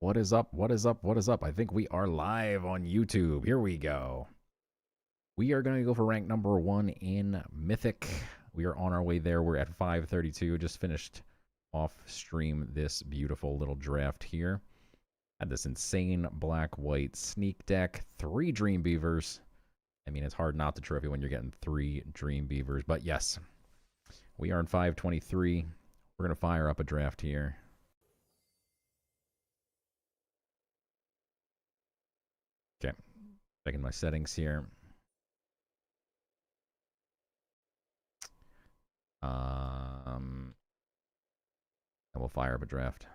What is up? What is up? What is up? I think we are live on YouTube. Here we go. We are going to go for rank number 1 in Mythic. We are on our way there. We're at 532. Just finished off stream this beautiful little draft here. Had this insane black-white sneak deck. 3 Dream Beavers. I mean, it's hard not to trophy when you're getting 3 Dream Beavers. But yes, we are in 523. We're going to fire up a draft here. Okay, checking my settings here. And we'll fire up a draft.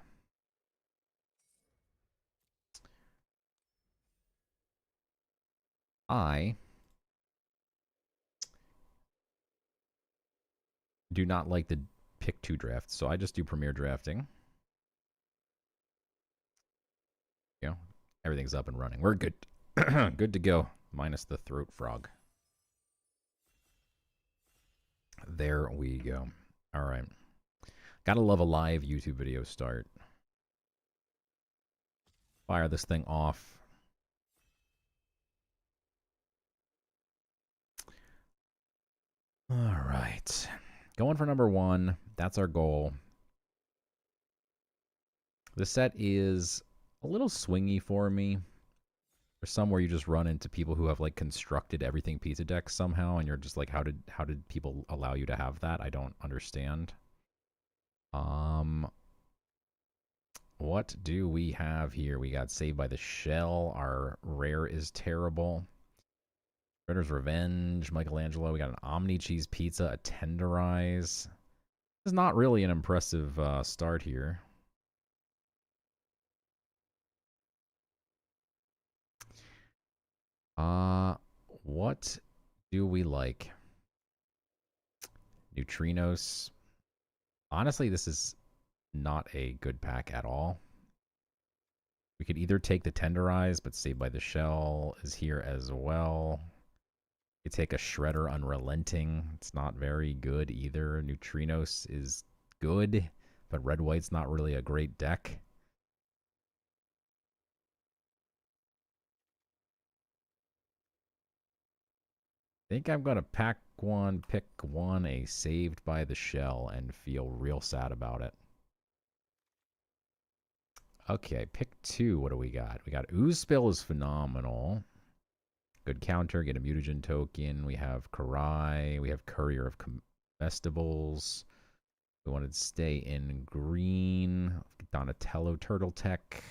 I do not like the pick 2 drafts, so I just do premier drafting. You know, everything's up and running. We're good. Good to go, minus the throat frog. There we go. All right. Gotta love a live YouTube video start. Fire this thing off. All right. Going for number 1. That's our goal. The set is a little swingy for me. There's some where you just run into people who have like constructed everything pizza decks somehow, and you're just like, how did people allow you to have that? I don't understand. What do we have here? We got Saved by the Shell. Our rare is terrible. Shredder's Revenge, Michelangelo. We got an Omni Cheese Pizza, a Tenderize. This is not really an impressive start here. What do we like? Neutrinos. Honestly, this is not a good pack at all. We could either take the Tenderize, but Saved by the Shell is here as well. We could take a Shredder Unrelenting. It's not very good either. Neutrinos is good, but red-white's not really a great deck. I think I'm going to pick one, a Saved by the Shell, and feel real sad about it. Okay, pick 2. What do we got? We got Ooze Spill is phenomenal. Good counter, get a mutagen token. We have Karai. We have Courier of Comestibles. We wanted to stay in green. Donatello Turtle Tech.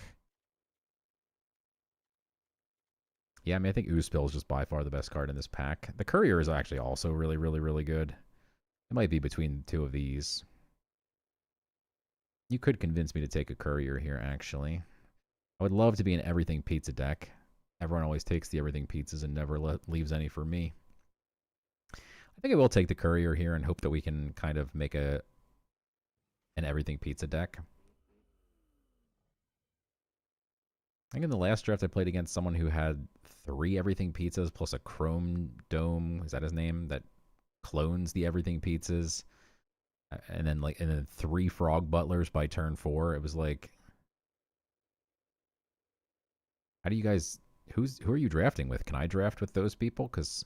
Yeah, I mean, I think Ooze Spill is just by far the best card in this pack. The Courier is actually also really, really, really good. It might be between the 2 of these. You could convince me to take a Courier here, actually. I would love to be an Everything Pizza deck. Everyone always takes the Everything Pizzas and never leaves any for me. I think I will take the Courier here and hope that we can kind of make an Everything Pizza deck. I think in the last draft I played against someone who had 3 Everything Pizzas plus a Chrome Dome, is that his name, that clones the Everything Pizzas. And then 3 Frog Butlers by turn 4. It was like, how do you guys, who are you drafting with? Can I draft with those people? Because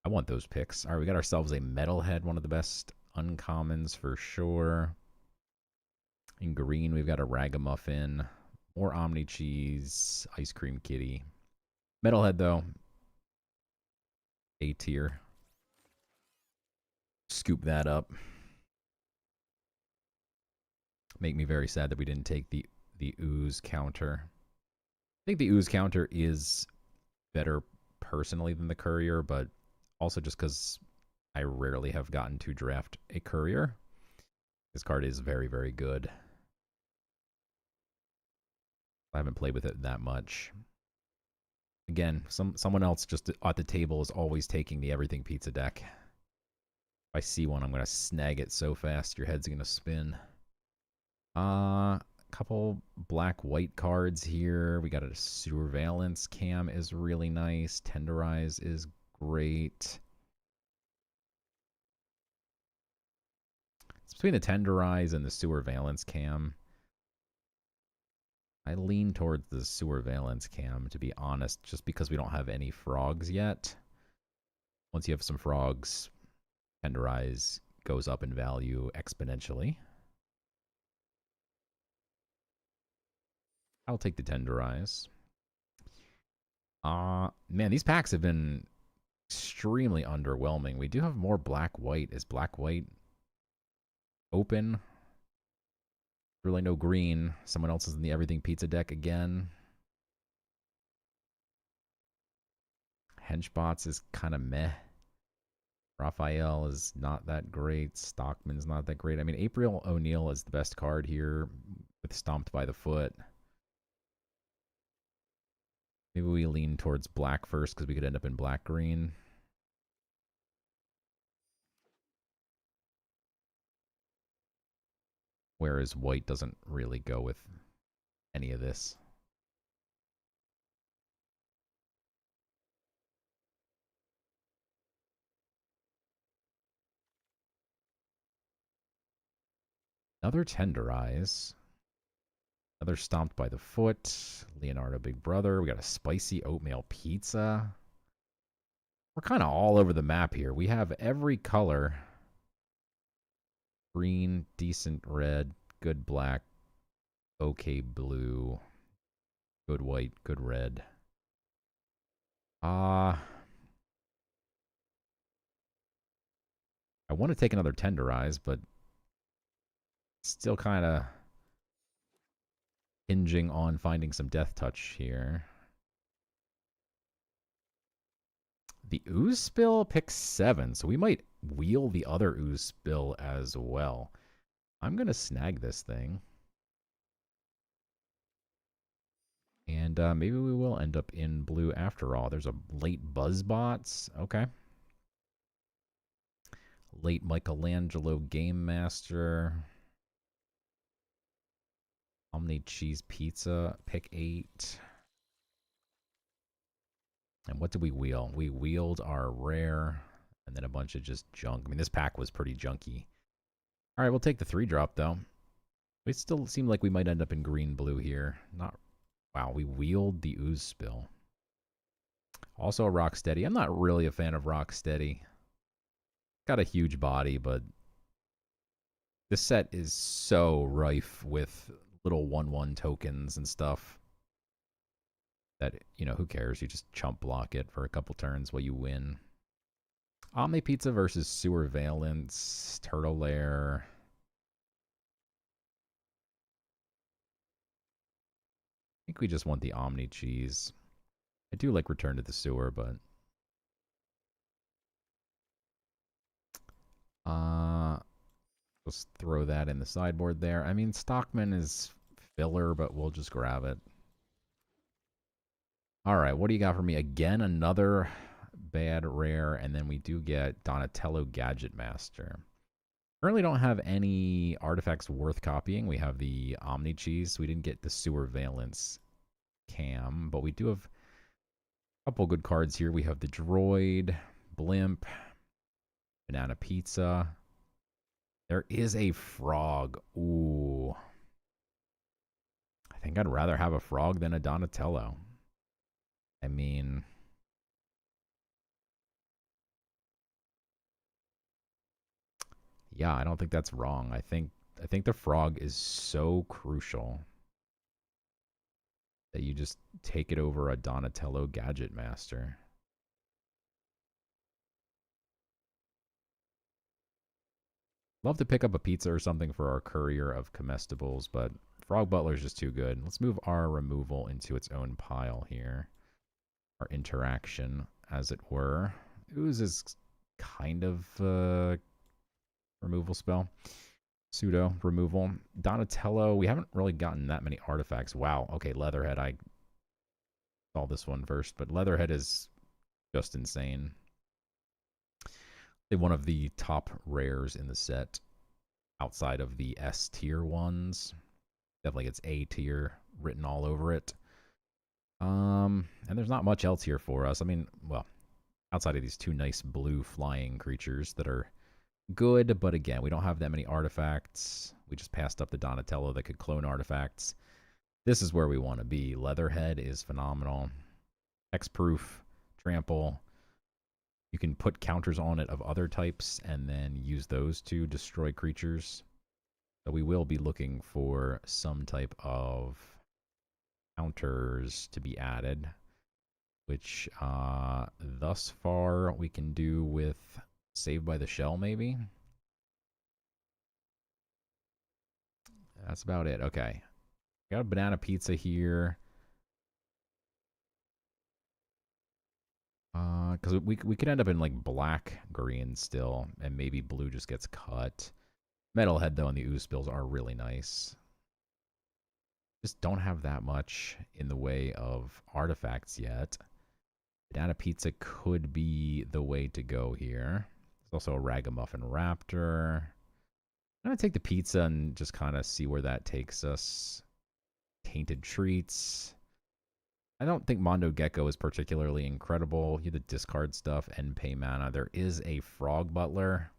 I want those picks. All right, we got ourselves a Metalhead, one of the best uncommons for sure. In green, we've got a Ragamuffin, more Omni Cheese, Ice Cream Kitty. Metalhead, though, A tier. Scoop that up. Make me very sad that we didn't take the Ooze counter. I think the Ooze counter is better personally than the Courier, but also just because I rarely have gotten to draft a Courier. This card is very, very good. I haven't played with it that much. Again, someone else just at the table is always taking the Everything Pizza deck. If I see one, I'm going to snag it so fast your head's going to spin. Couple black-white cards here. We got a Surveillance Cam is really nice. Tenderize is great. It's between the Tenderize and the Surveillance Cam. I lean towards the Sewer Valence Cam, to be honest, just because we don't have any frogs yet. Once you have some frogs, Tenderize goes up in value exponentially. I'll take the Tenderize. Man, these packs have been extremely underwhelming. We do have more black-white. Is black-white open? Really no green. Someone else is in the Everything Pizza deck again. Henchbots is kind of meh. Raphael is not that great. Stockman's not that great. I mean, April O'Neil is the best card here with Stomped by the Foot. Maybe we lean towards black first because we could end up in black-green. Whereas white doesn't really go with any of this. Another Tenderize. Another Stomped by the Foot. Leonardo Big Brother. We got a Spicy Oatmeal Pizza. We're kind of all over the map here. We have every color. Green, decent red, good black, okay blue, good white, good red. I want to take another Tenderize, but still kind of hinging on finding some Death Touch here. The Ooze Spill picks 7, so we might wheel the other Ooze Spill as well. I'm going to snag this thing. And maybe we will end up in blue after all. There's a late Buzzbots. Okay. Late Michelangelo Game Master. Omni Cheese Pizza. Pick 8. And what did we wheel? We wheeled our rare and then a bunch of just junk. I mean, this pack was pretty junky. All right, we'll take the 3-drop, though. We still seem like we might end up in green-blue here. Not. Wow, we wheeled the Ooze Spill. Also a Rocksteady. I'm not really a fan of Rocksteady. Got a huge body, but this set is so rife with little 1/1 tokens and stuff that, you know, who cares? You just chump block it for a couple turns while you win. Omni Pizza versus Sewer Valence, Turtle Lair. I think we just want the Omni Cheese. I do like Return to the Sewer, but let's throw that in the sideboard there. I mean, Stockman is filler, but we'll just grab it. All right, what do you got for me? Again, another bad rare, and then we do get Donatello Gadget Master. Currently don't have any artifacts worth copying. We have the Omni Cheese. We didn't get the Sewer Valence Cam, but we do have a couple good cards here. We have the Droid, Blimp, Banana Pizza. There is a Frog. Ooh. I think I'd rather have a Frog than a Donatello. I mean, yeah, I don't think that's wrong. I think the Frog is so crucial that you just take it over a Donatello Gadget Master. Love to pick up a pizza or something for our courier of comestibles, but Frog Butler is just too good. Let's move our removal into its own pile here. Our interaction, as it were. Ooze is kind of a removal spell. Pseudo removal. Donatello, we haven't really gotten that many artifacts. Wow. Okay, Leatherhead. I saw this one first, but Leatherhead is just insane. One of the top rares in the set outside of the S tier ones. Definitely gets A tier written all over it. And there's not much else here for us. I mean, well, outside of these two nice blue flying creatures that are good, but again, we don't have that many artifacts. We just passed up the Donatello that could clone artifacts. This is where we want to be. Leatherhead is phenomenal. Hexproof, trample. You can put counters on it of other types and then use those to destroy creatures. So we will be looking for some type of counters to be added, which thus far we can do with Saved by the Shell, maybe. That's about it. Okay. Got a banana pizza here. Because we could end up in like black green still, and maybe blue just gets cut. Metalhead though and the ooze spills are really nice. Just don't have that much in the way of artifacts yet. Banana pizza could be the way to go here. There's also a ragamuffin raptor. I'm gonna take the pizza and just kind of see where that takes us. Tainted treats. I don't think Mondo Gecko is particularly incredible. You have the discard stuff and pay mana. There is a Frog Butler.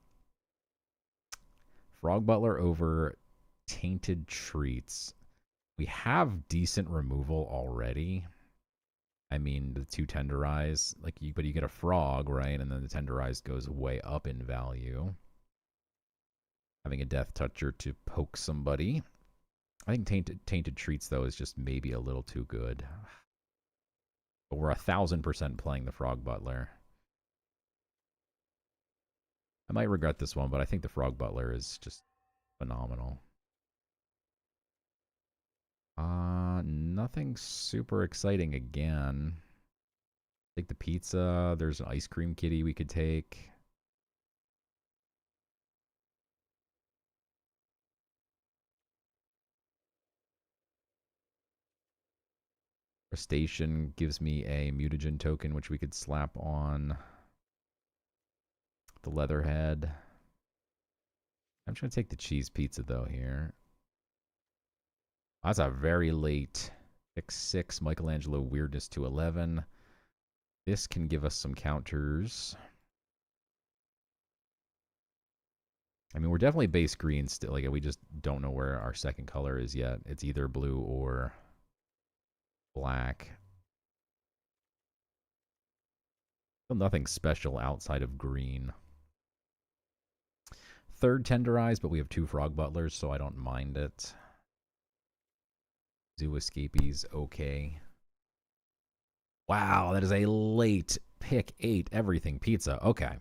Frog Butler over Tainted Treats. We have decent removal already. I mean, the 2 Tenderize, but you get a Frog, right? And then the Tenderize goes way up in value. Having a Death Toucher to poke somebody. I think Tainted Treats, though, is just maybe a little too good. But we're 1,000% playing the Frog Butler. I might regret this one, but I think the Frog Butler is just phenomenal. Nothing super exciting again. Take the pizza. There's an ice cream kitty we could take. Our station gives me a mutagen token, which we could slap on the Leatherhead. I'm just going to take the cheese pizza, though, here. That's a very late pick 6 Michelangelo weirdness to 11. This can give us some counters. I mean, we're definitely base green still. Like, we just don't know where our second color is yet. It's either blue or black. Still nothing special outside of green. Third Tenderize, but we have 2 Frog Butlers, so I don't mind it. Zoo Escapees, okay. Wow, that is a late pick 8 everything pizza. Okay.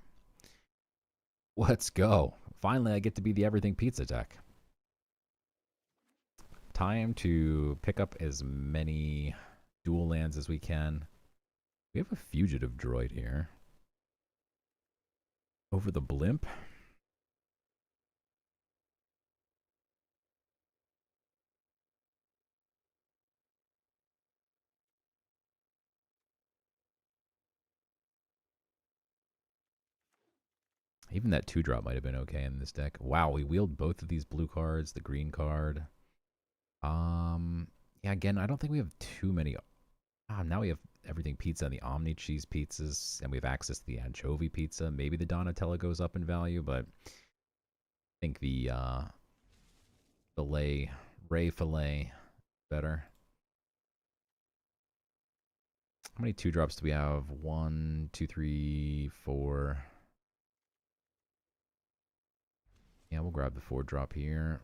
Let's go. Finally, I get to be the everything pizza deck. Time to pick up as many dual lands as we can. We have a fugitive droid here. Over the blimp. Even that 2-drop might have been okay in this deck. Wow, we wheeled both of these blue cards, the green card. Yeah, again, I don't think we have too many. Now we have everything pizza and the Omni cheese pizzas, and we have access to the anchovy pizza. Maybe the Donatella goes up in value, but I think the filet, Ray filet, better. How many 2-drops do we have? 1, 2, 3, 4. Yeah, we'll grab the 4-drop here.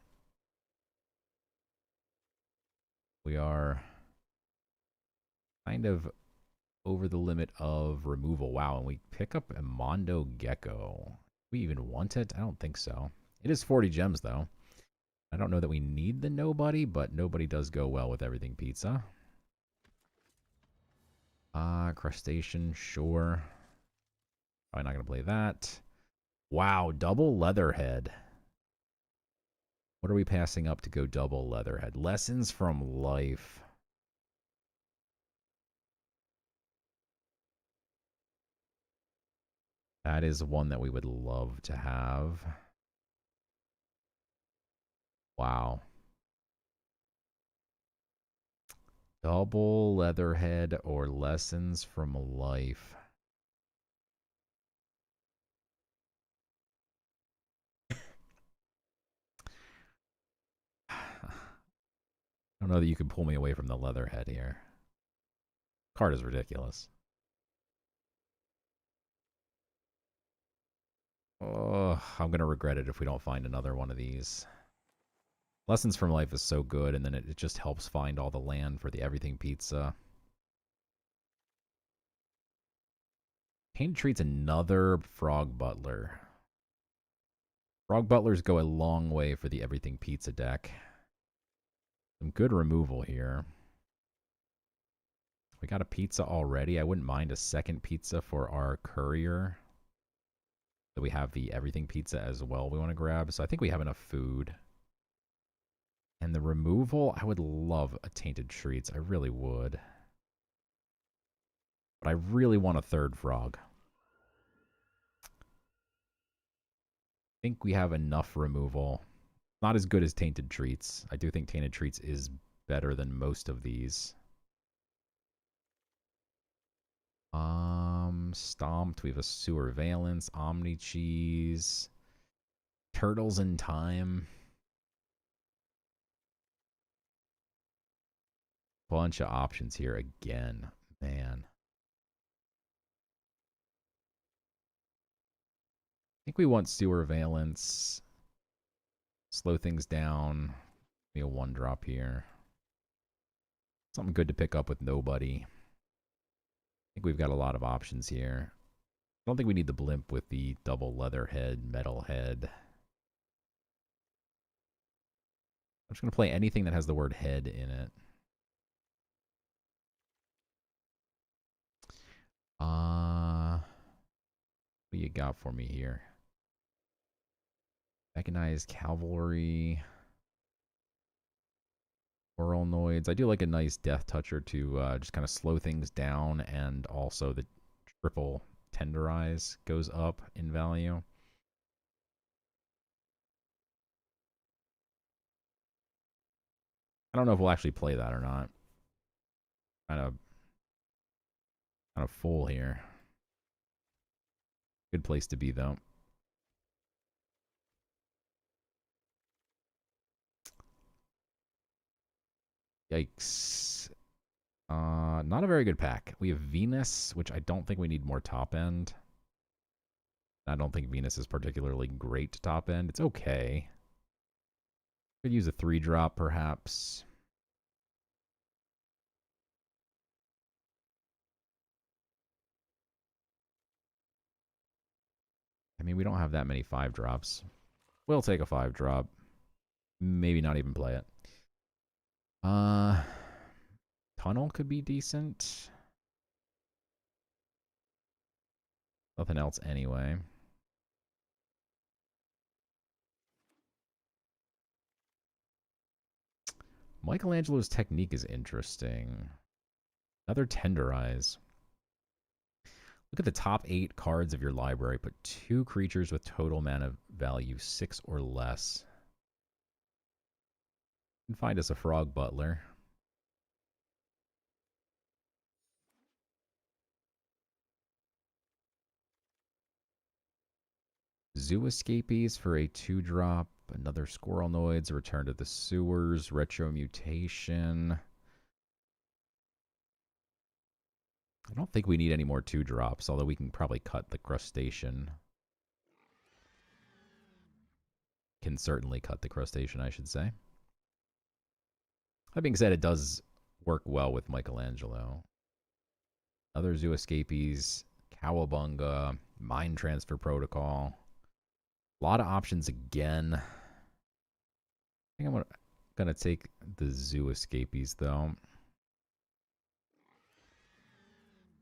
We are kind of over the limit of removal. Wow, and we pick up a Mondo Gecko. Do we even want it? I don't think so. It is 40 gems, though. I don't know that we need the nobody, but nobody does go well with everything pizza. Crustacean, sure. Probably not going to play that. Wow, double Leatherhead. What are we passing up to go double Leatherhead? Lessons from Life. That is one that we would love to have. Wow. Double Leatherhead or Lessons from Life. I don't know that you can pull me away from the Leatherhead here. Card is ridiculous. Oh, I'm going to regret it if we don't find another one of these. Lessons from Life is so good, and then it just helps find all the land for the Everything Pizza. Tainted Treat's another Frog Butler. Frog Butlers go a long way for the Everything Pizza deck. Some good removal here. We got a pizza already. I wouldn't mind a second pizza for our courier. So we have the Everything Pizza as well we want to grab. So I think we have enough food. And the removal, I would love a Tainted Treats. I really would. But I really want a third frog. I think we have enough removal. Not as good as Tainted Treats. I do think Tainted Treats is better than most of these. Stomped. We have a Sewer Valence, Omni Cheese, Turtles in Time. Bunch of options here again. Man. I think we want Sewer Valence. Slow things down. Maybe a 1-drop here. Something good to pick up with nobody. I think we've got a lot of options here. I don't think we need the blimp with the double leather head, metal head. I'm just going to play anything that has the word head in it. What do you got for me here? Mechanized Cavalry. Oralnoids. I do like a nice Death Toucher to just kind of slow things down, and also the triple Tenderize goes up in value. I don't know if we'll actually play that or not. Kind of full here. Good place to be, though. Yikes. Not a very good pack. We have Venus, which I don't think we need more top end. I don't think Venus is particularly great top end. It's okay. Could use a 3-drop, perhaps. I mean, we don't have that many 5-drops. We'll take a 5-drop. Maybe not even play it. Tunnel could be decent. Nothing else anyway. Michelangelo's Technique is interesting. Another Tenderize. Look at the top 8 cards of your library. Put 2 creatures with total mana value 6 or less. You can find us a Frog Butler. Zoo Escapees for a 2-drop. Another Squirrelnoids. Return to the Sewers. Retro Mutation. I don't think we need any more 2-drops, although we can probably cut the Crustacean. Can certainly cut the Crustacean, I should say. That being said, it does work well with Michelangelo. Other Zoo Escapees, Cowabunga, Mind Transfer Protocol. A lot of options again. I think I'm going to take the Zoo Escapees, though.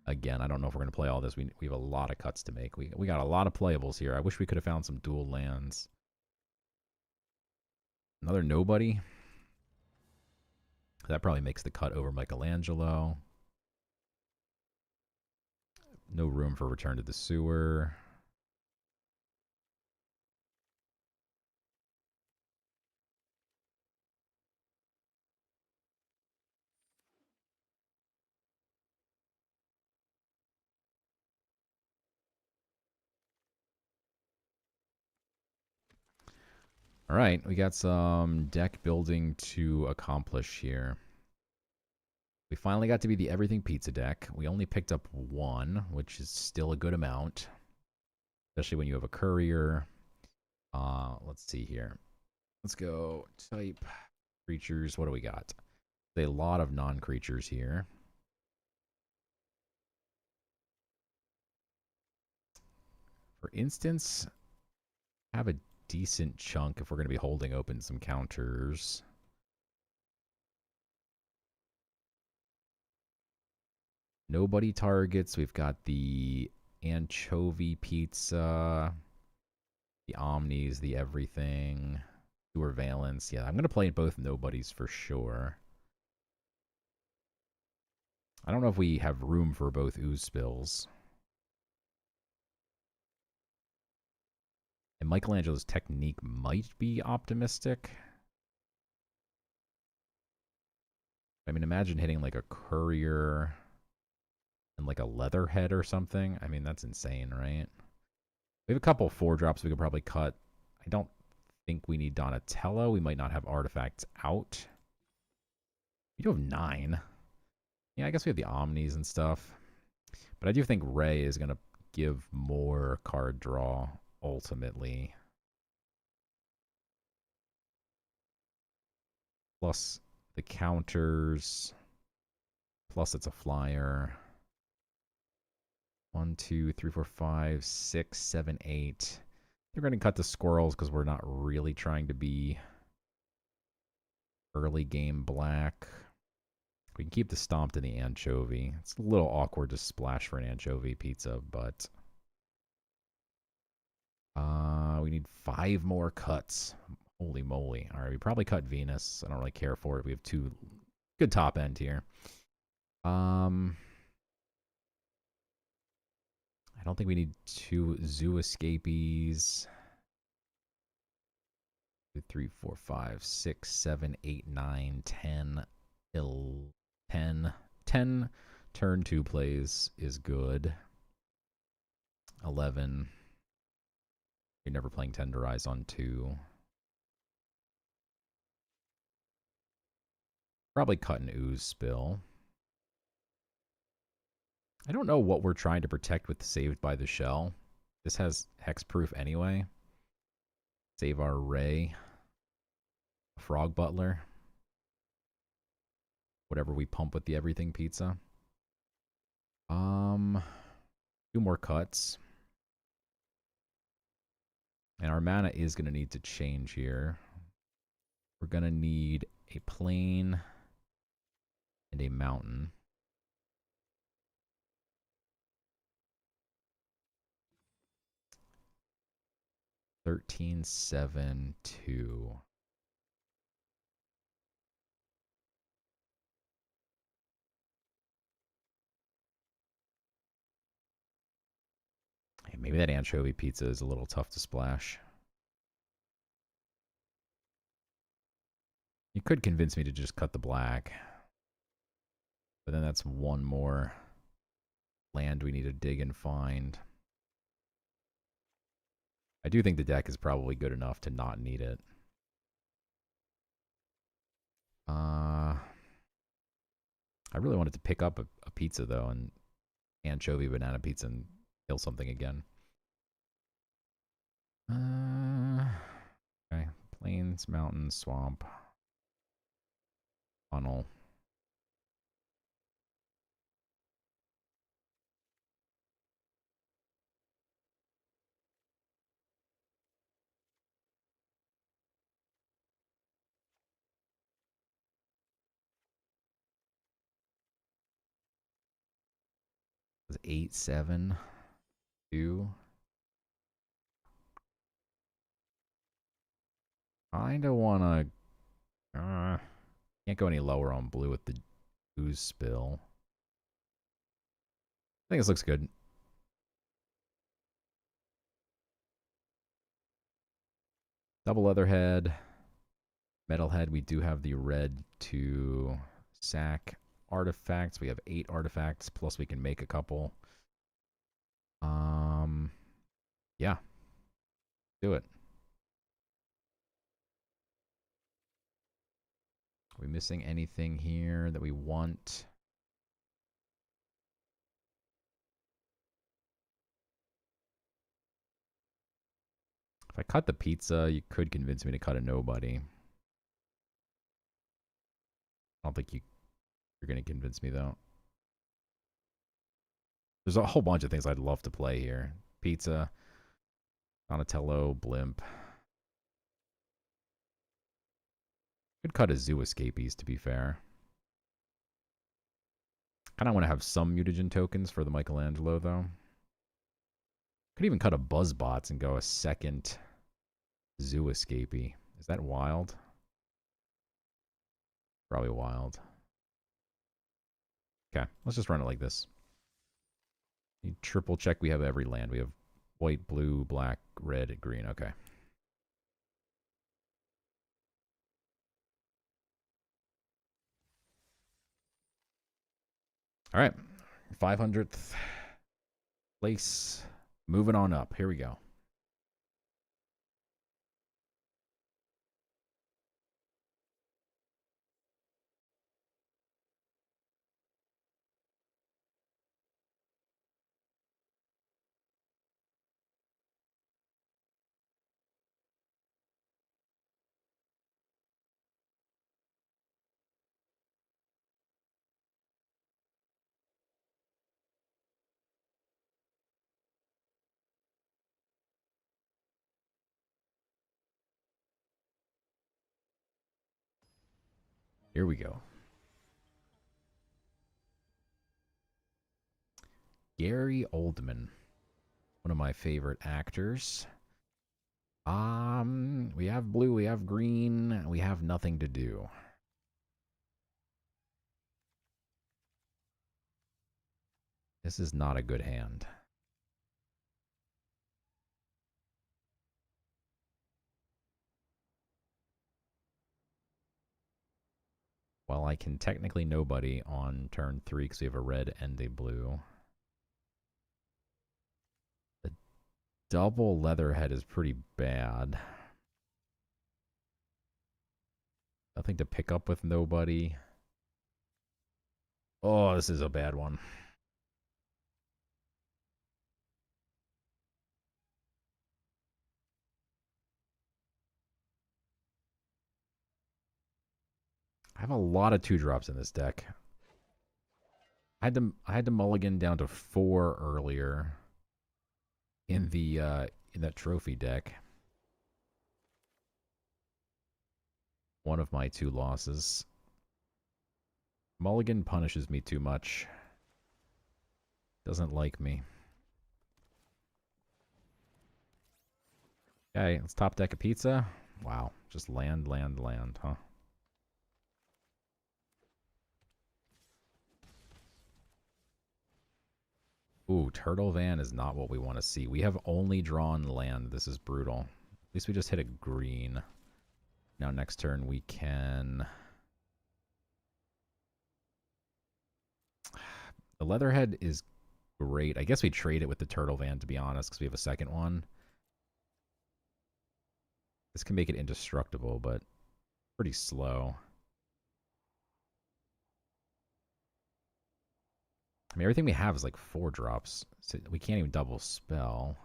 Again, I don't know if we're going to play all this. We have a lot of cuts to make. We got a lot of playables here. I wish we could have found some dual lands. Another Nobody. That probably makes the cut over Michelangelo. No room for Return to the Sewer. All right, we got some deck building to accomplish here. We finally got to be the Everything Pizza deck. We only picked up one, which is still a good amount, especially when you have a courier. Let's see here. Let's go type creatures. What do we got? A lot of non-creatures here. For instance, have a decent chunk if we're going to be holding open some counters. Nobody targets. We've got the anchovy pizza, the omnis, the everything, sewer valence. Yeah, I'm going to play both nobodies for sure. I don't know if we have room for both ooze spills. And Michelangelo's technique might be optimistic. I mean, imagine hitting like a courier and like a leatherhead or something. I mean, that's insane, right? We have a couple 4-drops we could probably cut. I don't think we need Donatello. We might not have artifacts out. We do have 9. Yeah, I guess we have the Omnis and stuff. But I do think Ray is going to give more card draw ultimately. Plus the counters. Plus it's a flyer. 1, 2, 3, 4, 5, 6, 7, 8. They're going to cut the squirrels because we're not really trying to be early game black. We can keep the stomped and the anchovy. It's a little awkward to splash for an anchovy pizza, but we need 5 more cuts. Holy moly. All right, we probably cut Venus. I don't really care for it. We have 2 good top end here. I don't think we need 2 zoo escapees. 2, 3, 4, 5, 6, 7, 8, 9, 10, 10. 10 turn 2 plays is good. 11. You're never playing Tenderize on 2. Probably cut an ooze spill. I don't know what we're trying to protect with Saved by the Shell. This has hexproof anyway. Save our Ray. Frog Butler. Whatever we pump with the Everything Pizza. 2 more cuts. And our mana is going to need to change here. We're going to need a plain and a mountain. 13, 7, 2. Hey, maybe that anchovy pizza is a little tough to splash. You could convince me to just cut the black. But then that's 1 more land we need to dig and find. I do think the deck is probably good enough to not need it. I really wanted to pick up a pizza, though, and anchovy banana pizza and kill something again. Okay. Plains, mountain, swamp, funnel. It was 8, 7, 2. Kinda wanna... can't go any lower on blue with the ooze spill. I think this looks good. Double Leatherhead. Metalhead, we do have the red to sack artifacts. We have 8 artifacts, plus we can make a couple. Yeah. Do it. Are we missing anything here that we want? If I cut the pizza, you could convince me to cut a nobody. I don't think you're going to convince me, though. There's a whole bunch of things I'd love to play here. Pizza, Donatello, Blimp. Could cut a Zoo Escapees, to be fair. Kind of want to have some mutagen tokens for the Michelangelo, though. Could even cut a Buzzbots and go a second Zoo Escapee. Is that wild? Probably wild. Okay, let's just run it like this. Need triple check we have every land. We have white, blue, black, red, green. Okay. All right. 500th place. Moving on up. Here we go. Here we go. Gary Oldman. One of my favorite actors. We have blue, we have green, we have nothing to do. This is not a good hand. Well, I can technically nobody on turn 3 because we have a red and a blue. The double Leatherhead is pretty bad. Nothing to pick up with nobody. Oh, this is a bad one. I have a lot of 2-drops in this deck. I had to mulligan down to 4 earlier in that trophy deck. One of my 2 losses. Mulligan punishes me too much. Doesn't like me. Okay, let's top deck a pizza. Wow, just land, huh? Ooh, Turtle Van is not what we want to see. We have only drawn land. This is brutal. At least we just hit a green. Now next turn we can... The Leatherhead is great. I guess we trade it with the Turtle Van, to be honest, because we have a second one. This can make it indestructible, but pretty slow. I mean, everything we have is like 4-drops. So we can't even double spell.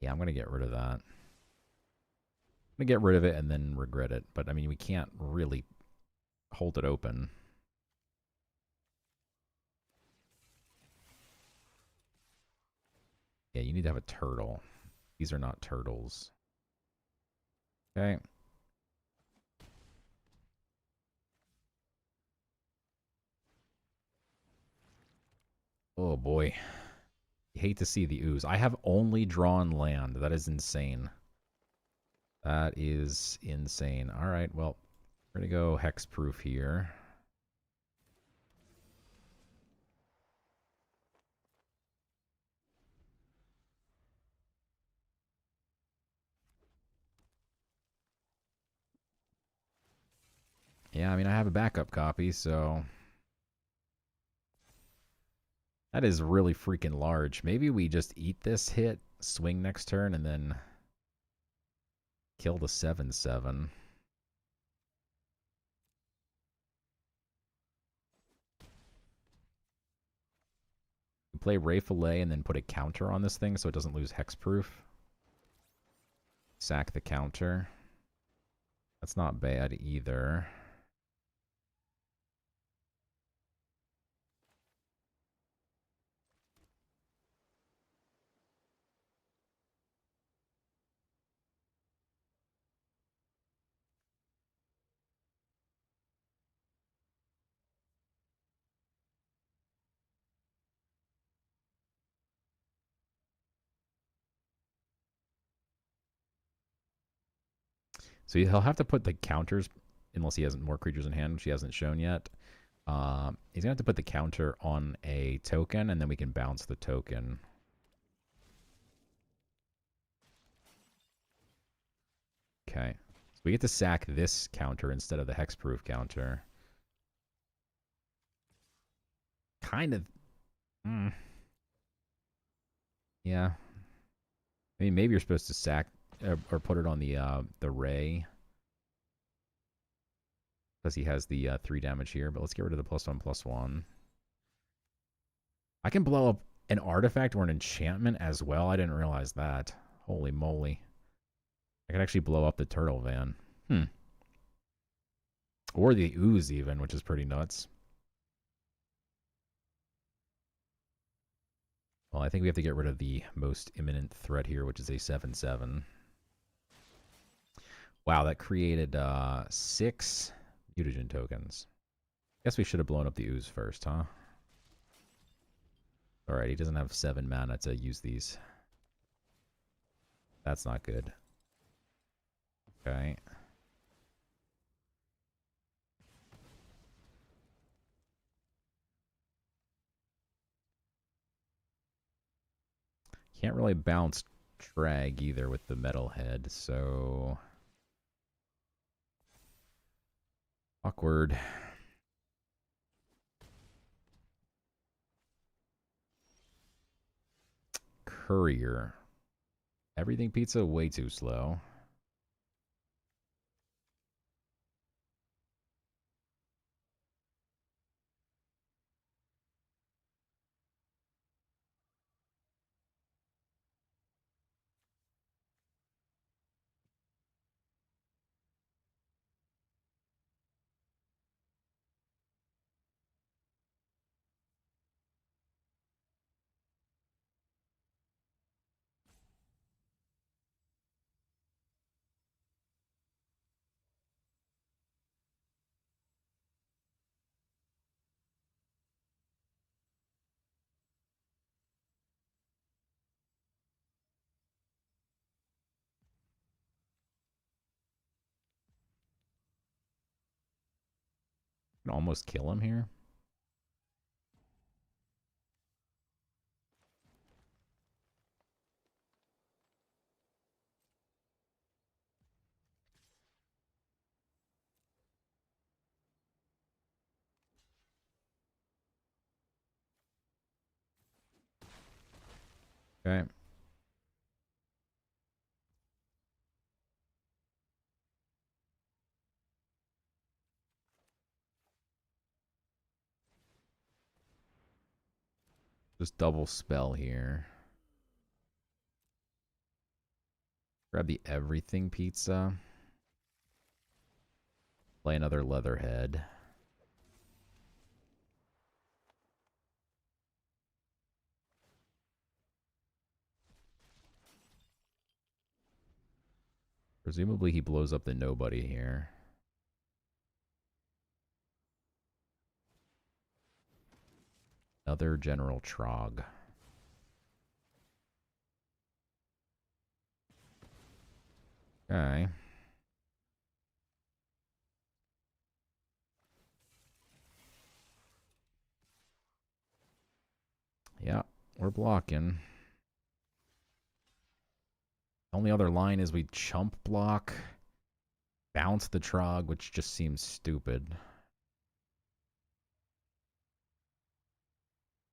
Yeah, I'm going to get rid of that. I'm going to get rid of it and then regret it. But, I mean, we can't really hold it open. Yeah, you need to have a turtle. These are not turtles. Okay. Oh, boy. You hate to see the ooze. I have only drawn land. That is insane. That is insane. All right, well, we're going to go hexproof here. Yeah, I mean, I have a backup copy, so... That is really freaking large. Maybe we just eat this hit, swing next turn, and then kill the 7/7. play Ray Fillet and then put a counter on this thing so it doesn't lose hexproof. Sack the counter. That's not bad either. So he'll have to put the counters, unless he has more creatures in hand, which he hasn't shown yet. He's going to have to put the counter on a token, and then we can bounce the token. Okay. So we get to sack this counter instead of the hexproof counter. Kind of. Yeah. I mean, maybe you're supposed to sack or put it on the Ray. Because he has the 3 damage here, but let's get rid of the +1/+1. I can blow up an artifact or an enchantment as well. I didn't realize that. Holy moly. I can actually blow up the Turtle Van. Or the Ooze even, which is pretty nuts. Well, I think we have to get rid of the most imminent threat here, which is a 7/7. Wow, that created 6 mutagen tokens. Guess we should have blown up the Ooze first, huh? Alright, he doesn't have 7 mana to use these. That's not good. Okay. Can't really bounce drag either with the metalhead, so... Awkward. Courier. Everything pizza way too slow. Can almost kill him here. Okay. Just double spell here. Grab the everything pizza. Play another leatherhead. Presumably he blows up the nobody here. Another General Trog. Okay. Yeah, we're blocking. Only other line is we chump block, bounce the Trog, which just seems stupid.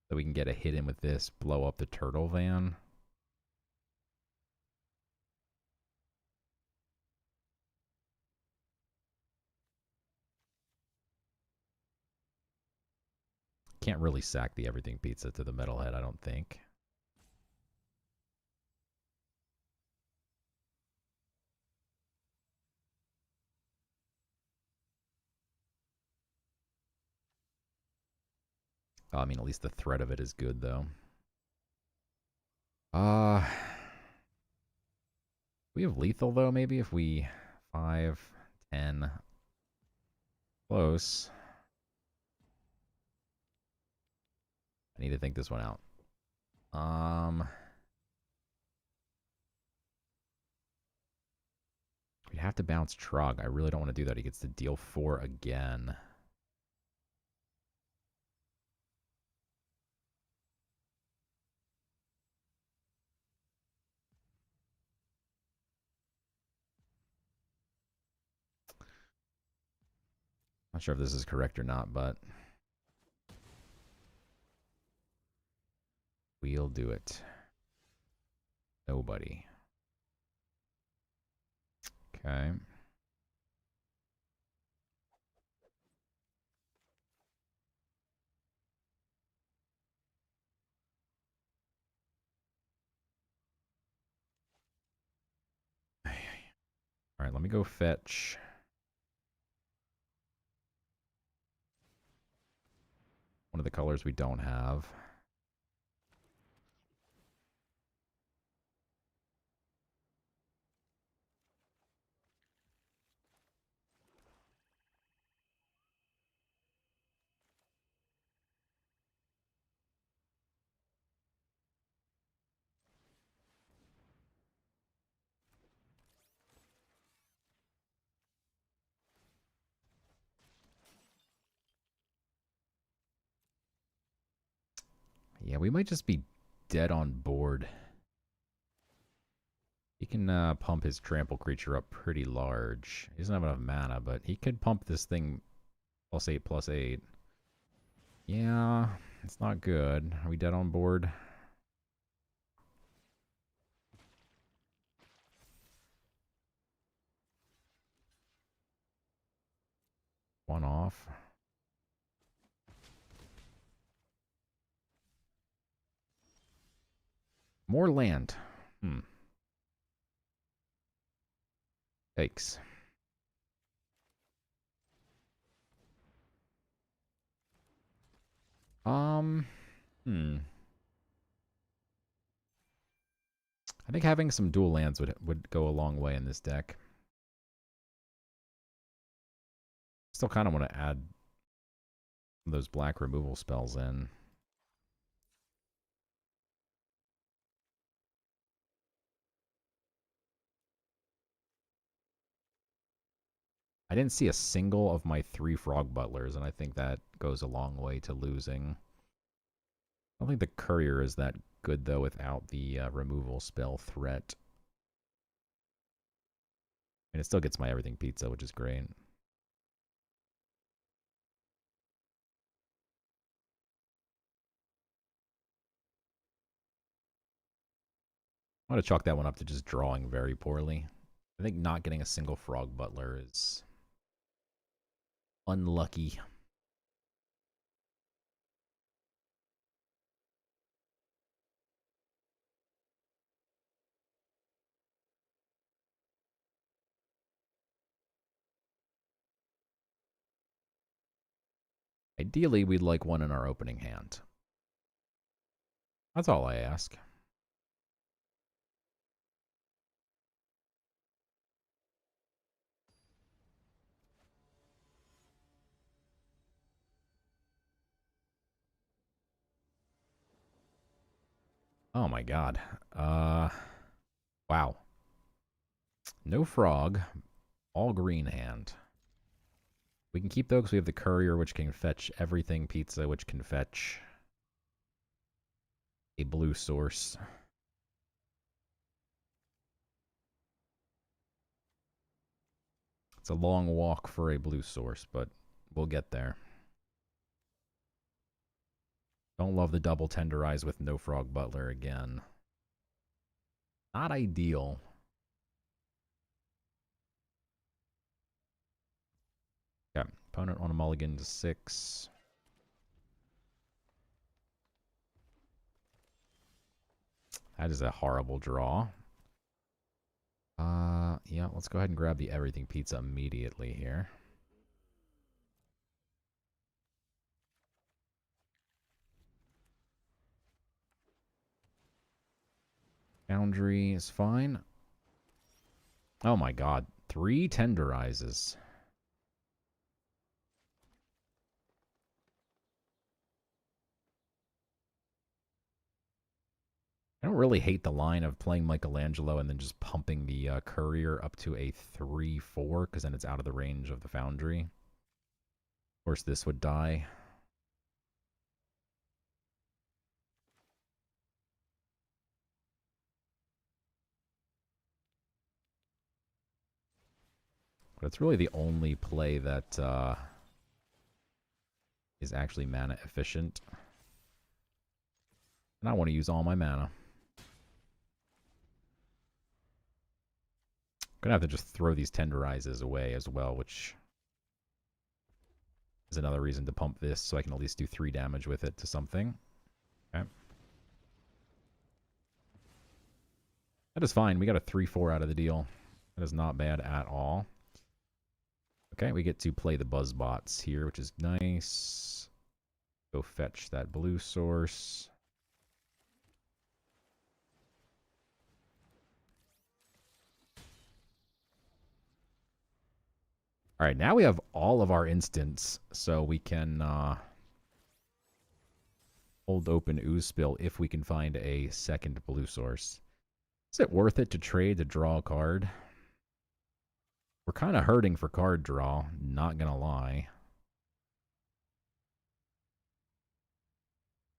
So we can get a hit in with this, blow up the Turtle Van. Can't really sack the everything pizza to the metalhead, I don't think. I mean, at least the threat of it is good, though. We have lethal, though, maybe? If we... 5, 10... Close. I need to think this one out. We'd have to bounce Trog. I really don't want to do that. He gets to deal 4 again. Not sure if this is correct or not, but we'll do it. Nobody. Okay. All right, let me go fetch. One of the colors we don't have. Yeah, we might just be dead on board. He can pump his trample creature up pretty large. He doesn't have enough mana, but he could pump this thing +8/+8. Yeah, it's not good. Are we dead on board? One off. More land. Yikes. I think having some dual lands would go a long way in this deck. Still kind of want to add those black removal spells in. I didn't see a single of my 3 Frog Butlers, and I think that goes a long way to losing. I don't think the Courier is that good, though, without the removal spell threat. And it still gets my everything pizza, which is great. I'm going to chalk that one up to just drawing very poorly. I think not getting a single Frog Butler is unlucky. Ideally, we'd like one in our opening hand. That's all I ask. Oh my god. Wow. No frog. All green hand. We can keep those because we have the courier, which can fetch everything pizza, which can fetch a blue source. It's a long walk for a blue source, but we'll get there. Don't love the double tenderize with no frog butler again. Not ideal. Okay, opponent on a mulligan to 6. That is a horrible draw. Yeah, let's go ahead and grab the everything pizza immediately here. Foundry is fine. Oh my god. 3 tenderizes. I don't really hate the line of playing Michelangelo and then just pumping the courier up to a 3-4, because then it's out of the range of the foundry. Of course, this would die. But it's really the only play that is actually mana efficient. And I want to use all my mana. Gonna have to just throw these tenderizes away as well, which is another reason to pump this, so I can at least do 3 damage with it to something. Okay. That is fine. We got a 3-4 out of the deal. That is not bad at all. Okay, we get to play the Buzzbots here, which is nice. Go fetch that blue source. All right, now we have all of our instants, so we can hold open Ooze Spill if we can find a second blue source. Is it worth it to trade to draw a card? We're kind of hurting for card draw, not gonna lie.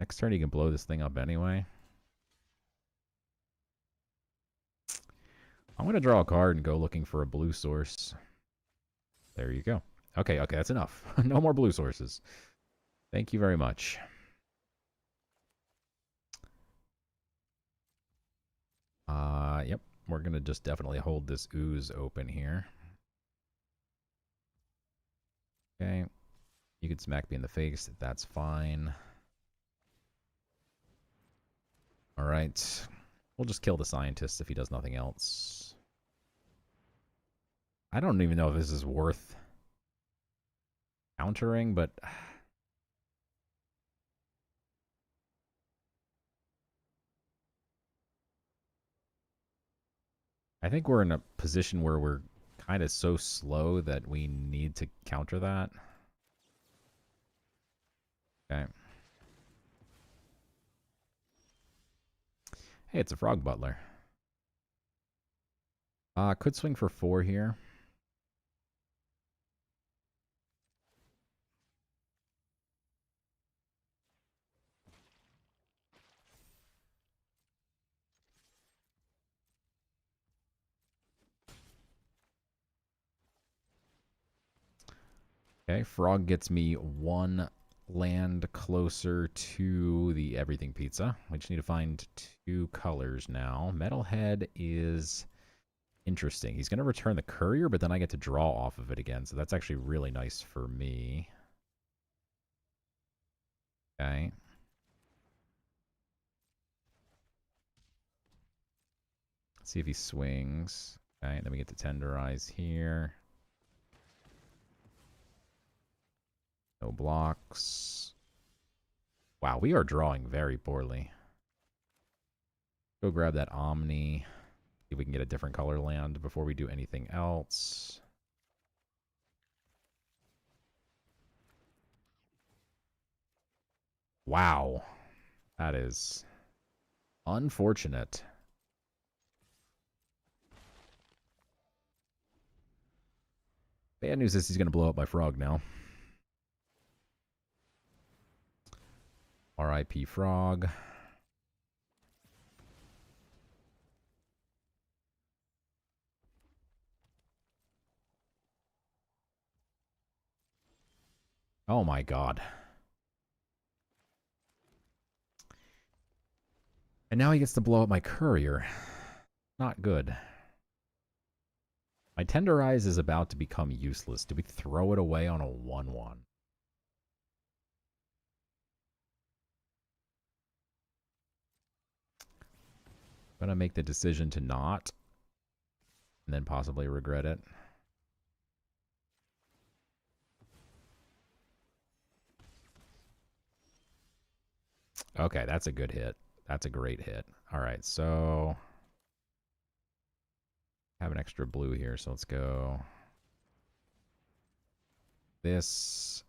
Next turn, you can blow this thing up anyway. I'm gonna draw a card and go looking for a blue source. There you go. Okay, that's enough. No more blue sources. Thank you very much. Yep. We're going to just definitely hold this ooze open here. Okay. You could smack me in the face. That's fine. All right. We'll just kill the scientist if he does nothing else. I don't even know if this is worth countering, but I think we're in a position where we're kind of so slow that we need to counter that. Okay. Hey, it's a Frog Butler. Could swing for 4 here. Okay, Frog gets me 1 land closer to the everything pizza. We just need to find 2 colors now. Metalhead is interesting. He's going to return the courier, but then I get to draw off of it again, so that's actually really nice for me. Okay. Let's see if he swings. Okay, then we get to tenderize here. No blocks. Wow, we are drawing very poorly. Go grab that Omni. See if we can get a different color land before we do anything else. Wow. That is unfortunate. Bad news is he's going to blow up my frog now. R.I.P. Frog. Oh my god. And now he gets to blow up my courier. Not good. My Tenderize is about to become useless. Do we throw it away on a 1-1? I'm going to make the decision to not, and then possibly regret it. Okay, that's a good hit. That's a great hit. All right, so I have an extra blue here, so let's go this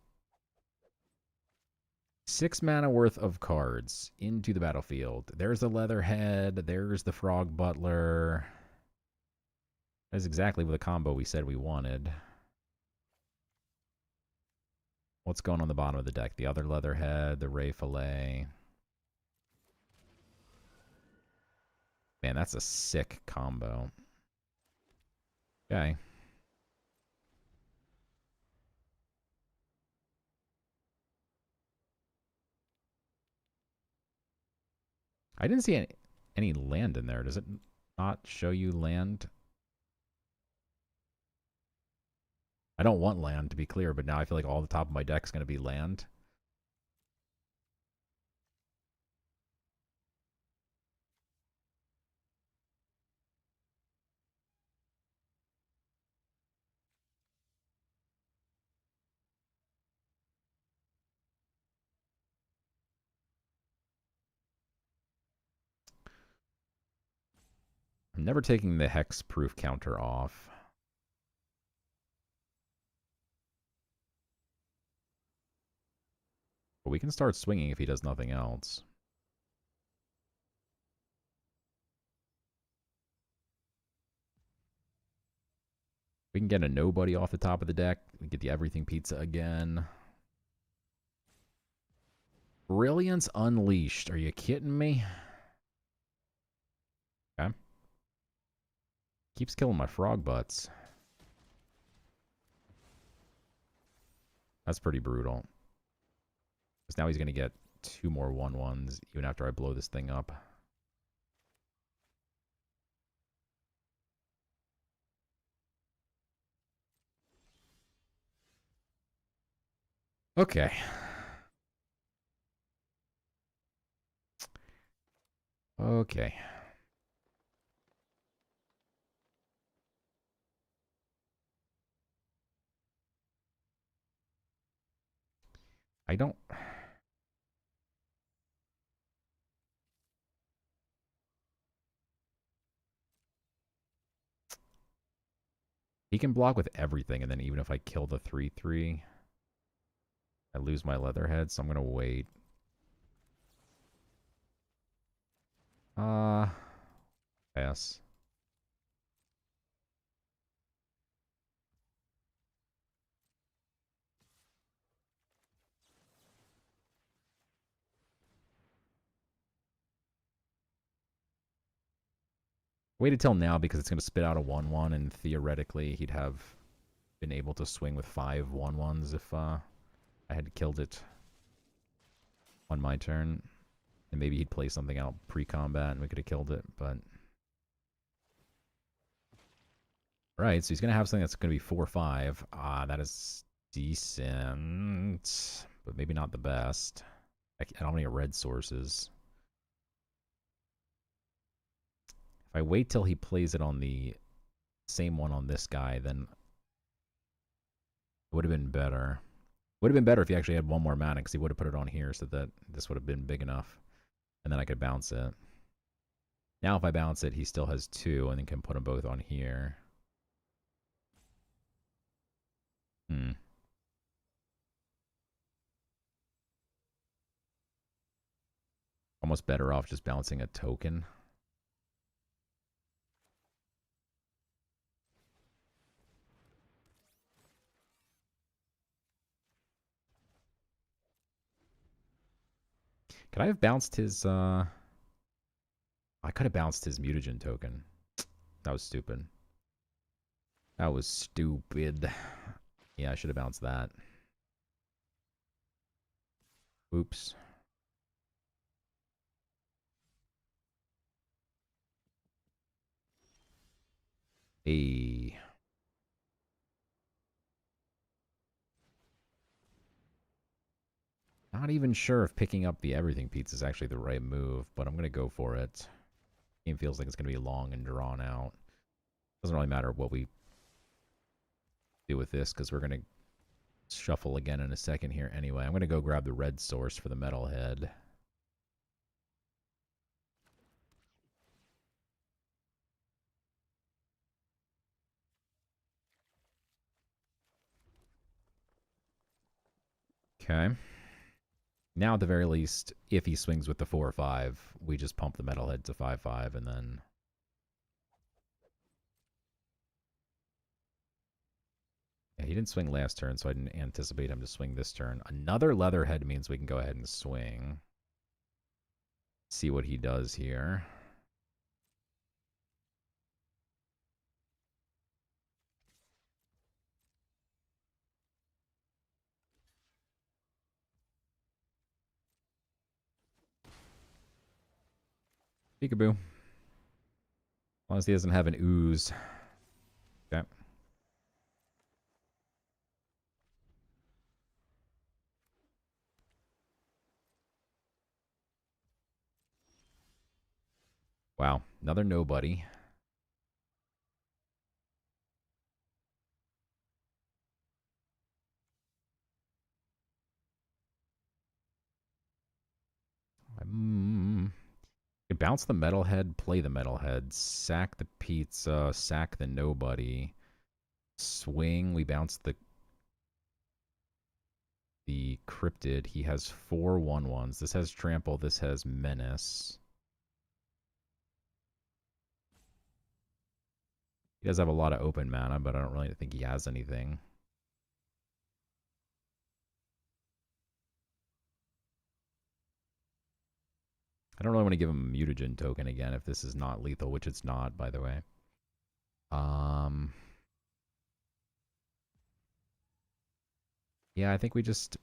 6 mana worth of cards into the battlefield. There's the Leatherhead. There's the Frog Butler. That's exactly the combo we said we wanted. What's going on the bottom of the deck? The other Leatherhead, the Ray Fillet. Man, that's a sick combo. Okay. I didn't see any land in there. Does it not show you land? I don't want land, to be clear, but now I feel like all the top of my deck is going to be land. I'm never taking the Hexproof counter off. But we can start swinging if he does nothing else. We can get a nobody off the top of the deck. We get the everything pizza again. Brilliance Unleashed. Are you kidding me? Okay. Keeps killing my frog butts. That's pretty brutal. Because now he's going to get 2 more 1/1s even after I blow this thing up. Okay. Okay. I don't... He can block with everything, and then even if I kill the 3/3, I lose my Leatherhead, so I'm going to wait. Pass. Waited till now because it's going to spit out a 1/1, and theoretically he'd have been able to swing with 5 1/1s if I had killed it on my turn. And maybe he'd play something out pre-combat and we could have killed it, but... Right, so he's going to have something that's going to be 4/5. That is decent, but maybe not the best. I don't have any red sources. If I wait till he plays it on the same one on this guy, then it would have been better. Would have been better if he actually had 1 more mana, because he would have put it on here so that this would have been big enough. And then I could bounce it. Now if I bounce it, he still has 2, and then can put them both on here. Almost better off just bouncing a token. Could I have bounced his... I could have bounced his mutagen token. That was stupid. That was stupid. Yeah, I should have bounced that. Oops. Hey. Not even sure if picking up the everything pizza is actually the right move, but I'm going to go for it. Game feels like it's going to be long and drawn out. Doesn't really matter what we do with this because we're going to shuffle again in a second here anyway. I'm going to go grab the red source for the metalhead. Okay. Now, at the very least, if he swings with the 4 or 5, we just pump the metalhead to 5/5 and then. Yeah, he didn't swing last turn, so I didn't anticipate him to swing this turn. Another leatherhead means we can go ahead and swing. See what he does here. Peekaboo. As long as he doesn't have an ooze. Okay. Wow. Another nobody. Bounce the metalhead, play the metalhead, sack the pizza, sack the nobody, swing. We bounce the cryptid. He has 4 1/1s. This has trample. This has menace. He does have a lot of open mana, but I don't really think he has anything. I don't really want to give him a mutagen token again if this is not lethal, which it's not, by the way. Yeah, I think we just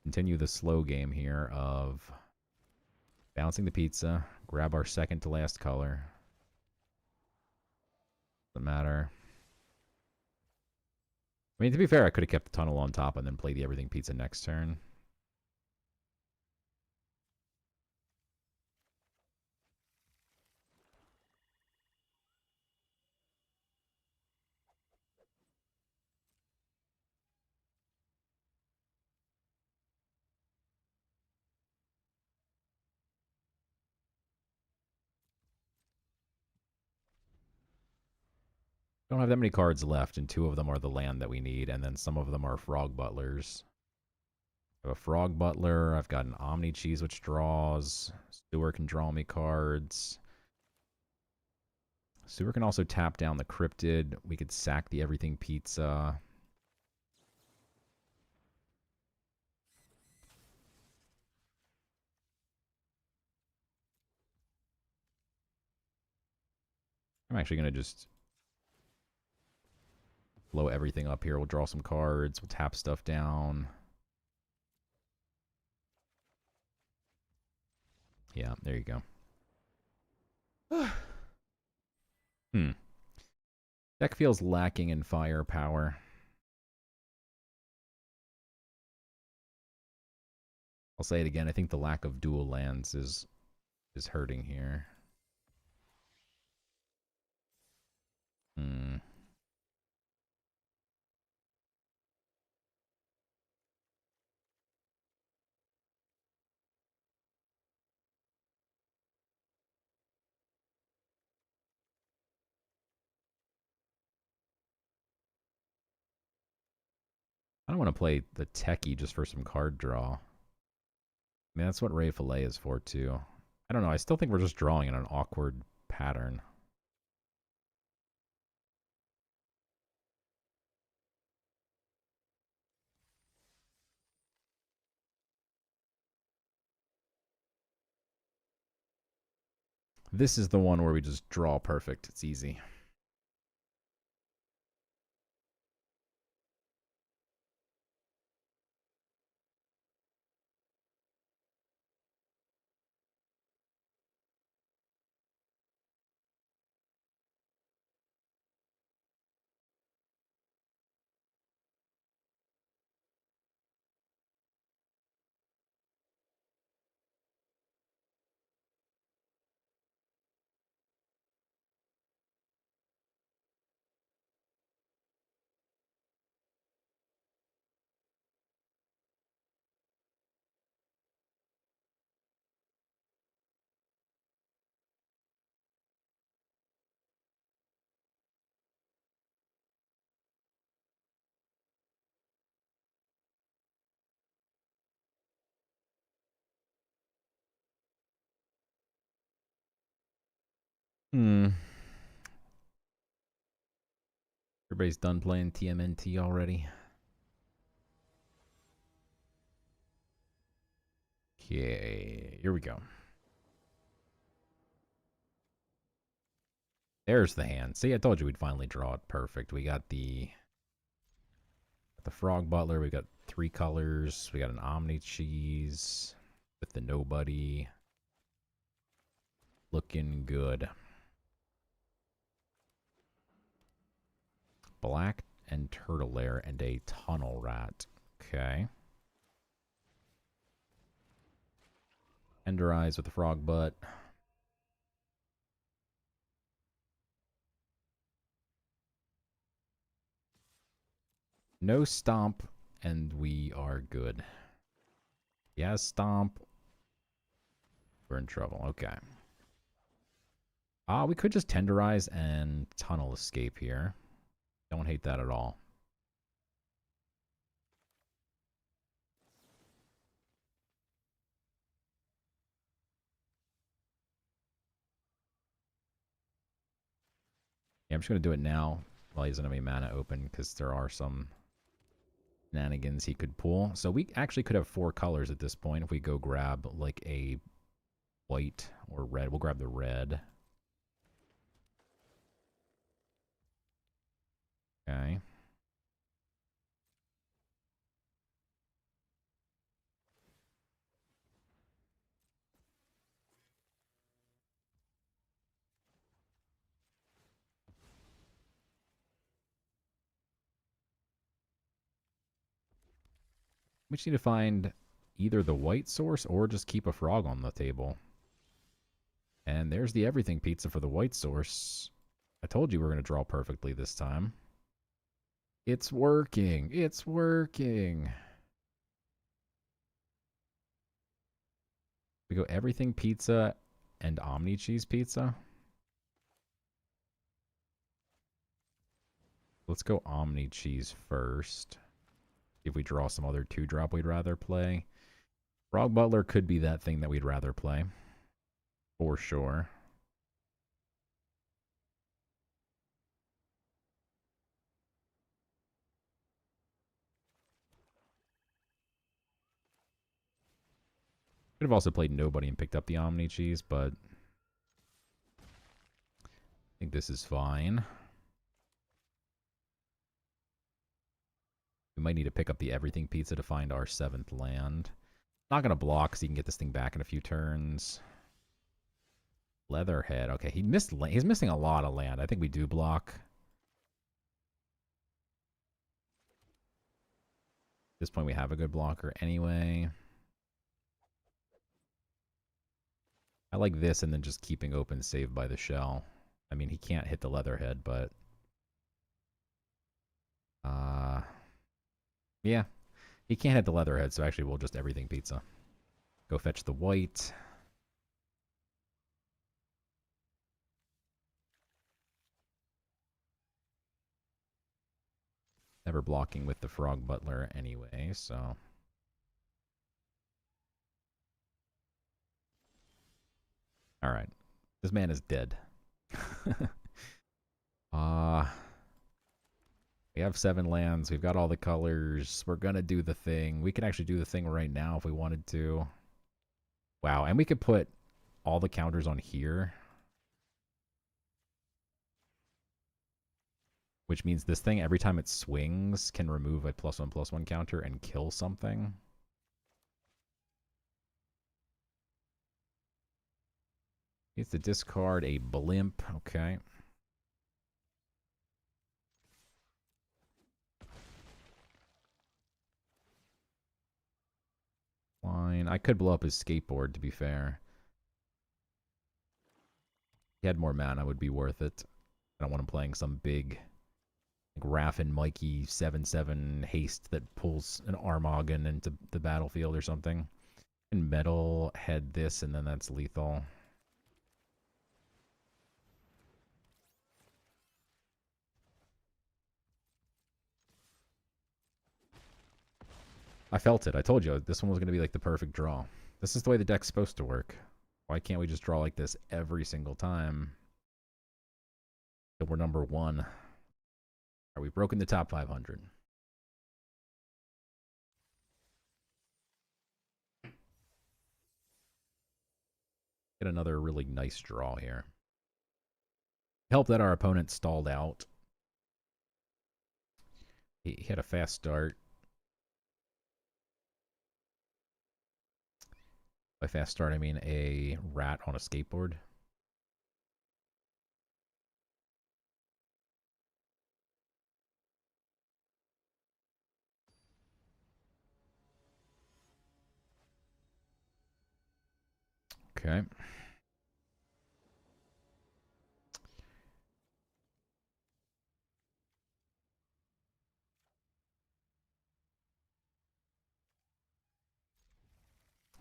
continue the slow game here of bouncing the pizza, grab our second to last color. Doesn't matter. I mean, to be fair, I could have kept the tunnel on top and then play the everything pizza next turn. Don't have that many cards left, and 2 of them are the land that we need, and then some of them are frog butlers. I have a frog butler. I've got an omni cheese which draws. Sewer can draw me cards. Sewer can also tap down the cryptid. We could sack the everything pizza. I'm actually going to just blow everything up here. We'll draw some cards. We'll tap stuff down. Yeah, there you go. Deck feels lacking in firepower. I'll say it again. I think the lack of dual lands is hurting here. I don't want to play the techie just for some card draw. I mean, that's what Ray Fillet is for, too. I don't know. I still think we're just drawing in an awkward pattern. This is the one where we just draw perfect. It's easy. Hmm. Everybody's done playing TMNT already. Okay, here we go. There's the hand. See, I told you we'd finally draw it perfect. We got the Frog Butler. We got 3 colors. We got an Omni Cheese with the Nobody. Looking good. Black and Turtle Lair and a Tunnel Rat. Okay. Enderize with the Frog Butt. No Stomp, and we are good. Yeah, Stomp. We're in trouble. Okay. We could just Tenderize and Tunnel Escape here. Don't hate that at all. Yeah, I'm just going to do it now while he doesn't have any mana open because there are some shenanigans he could pull. So we actually could have 4 colors at this point if we go grab like a white or red. We'll grab the red. Okay. We just need to find either the white source or just keep a frog on the table. And there's the everything pizza for the white source. I told you we were going to draw perfectly this time. It's working. It's working. We go everything pizza and Omni cheese pizza. Let's go Omni cheese first. If we draw some other 2-drop we'd rather play. Frog Butler could be that thing that we'd rather play. For sure. Could have also played Nobody and picked up the Omni cheese, but I think this is fine. We might need to pick up the everything pizza to find our 7th land. Not going to block because he can get this thing back in a few turns. Leatherhead. Okay, he's missing a lot of land. I think we do block. At this point, we have a good blocker anyway. I like this and then just keeping open Saved by the Shell. I mean, he can't hit the Leatherhead, but... yeah. He can't hit the Leatherhead, so actually we'll just everything pizza. Go fetch the white. Never blocking with the Frog Butler anyway, so... Alright. This man is dead. We have 7 lands. We've got all the colors. We're going to do the thing. We can actually do the thing right now if we wanted to. Wow, and we could put all the counters on here. Which means this thing, every time it swings, can remove a +1/+1 counter and kill something. Needs to discard a blimp. Okay. Fine. I could blow up his skateboard, to be fair. If he had more mana, would be worth it. I don't want him playing some big like Raffin Mikey 7/7 haste that pulls an Armagen into the battlefield or something. And Metal head this, and then that's lethal. I felt it. I told you this one was going to be like the perfect draw. This is the way the deck's supposed to work. Why can't we just draw like this every single time? So we're number one. Are we broken the top 500? Get another really nice draw here. Help that our opponent stalled out. He had a fast start. By fast start, I mean a rat on a skateboard. Okay.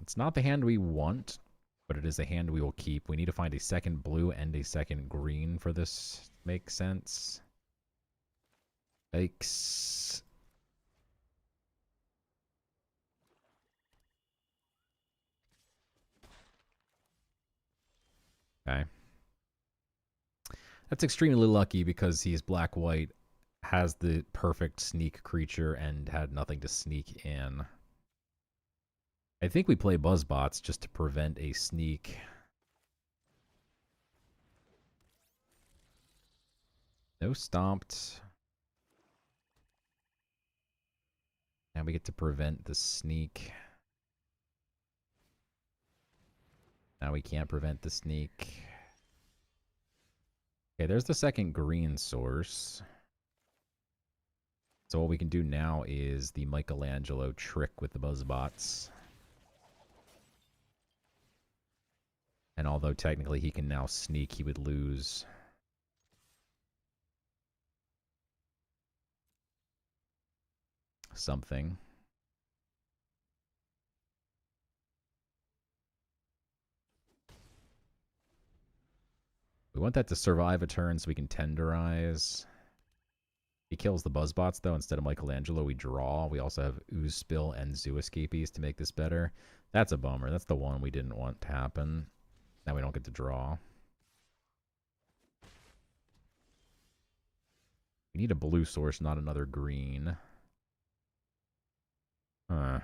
It's not the hand we want, but it is a hand we will keep. We need to find a second blue and a second green for this to make sense. Yikes. Okay. That's extremely lucky because he's black-white, has the perfect sneak creature, and had nothing to sneak in. I think we play Buzzbots just to prevent a sneak. No stomped. And we get to prevent the sneak. Now we can't prevent the sneak. Okay, there's the second green source. So what we can do now is the Michelangelo trick with the Buzzbots. And although technically he can now sneak, he would lose. Something. We want that to survive a turn so we can tenderize. He kills the Buzzbots, though. Instead of Michelangelo, we draw. We also have Ooze Spill and Zoo Escapees to make this better. That's a bummer. That's the one we didn't want to happen. Now we don't get to draw. We need a blue source, not another green. Huh.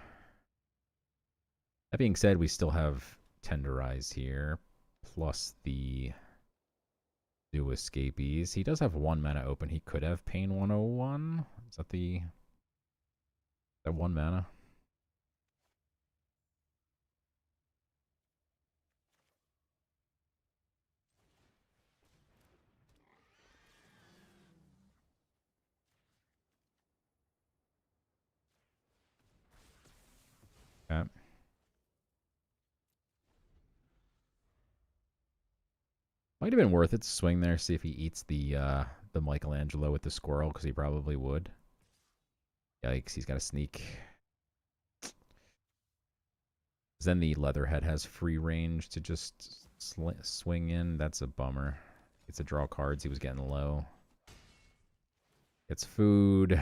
That being said, we still have Tenderize here, plus the Zoo Escapees. He does have 1 mana open. He could have Pain 101. Is that the... that 1 mana? Okay. Might have been worth it to swing there, see if he eats the Michelangelo with the squirrel, because he probably would. Yikes, he's got a sneak. Then the Leatherhead has free range to just swing in. That's a bummer. Gets to draw cards. He was getting low. Gets food.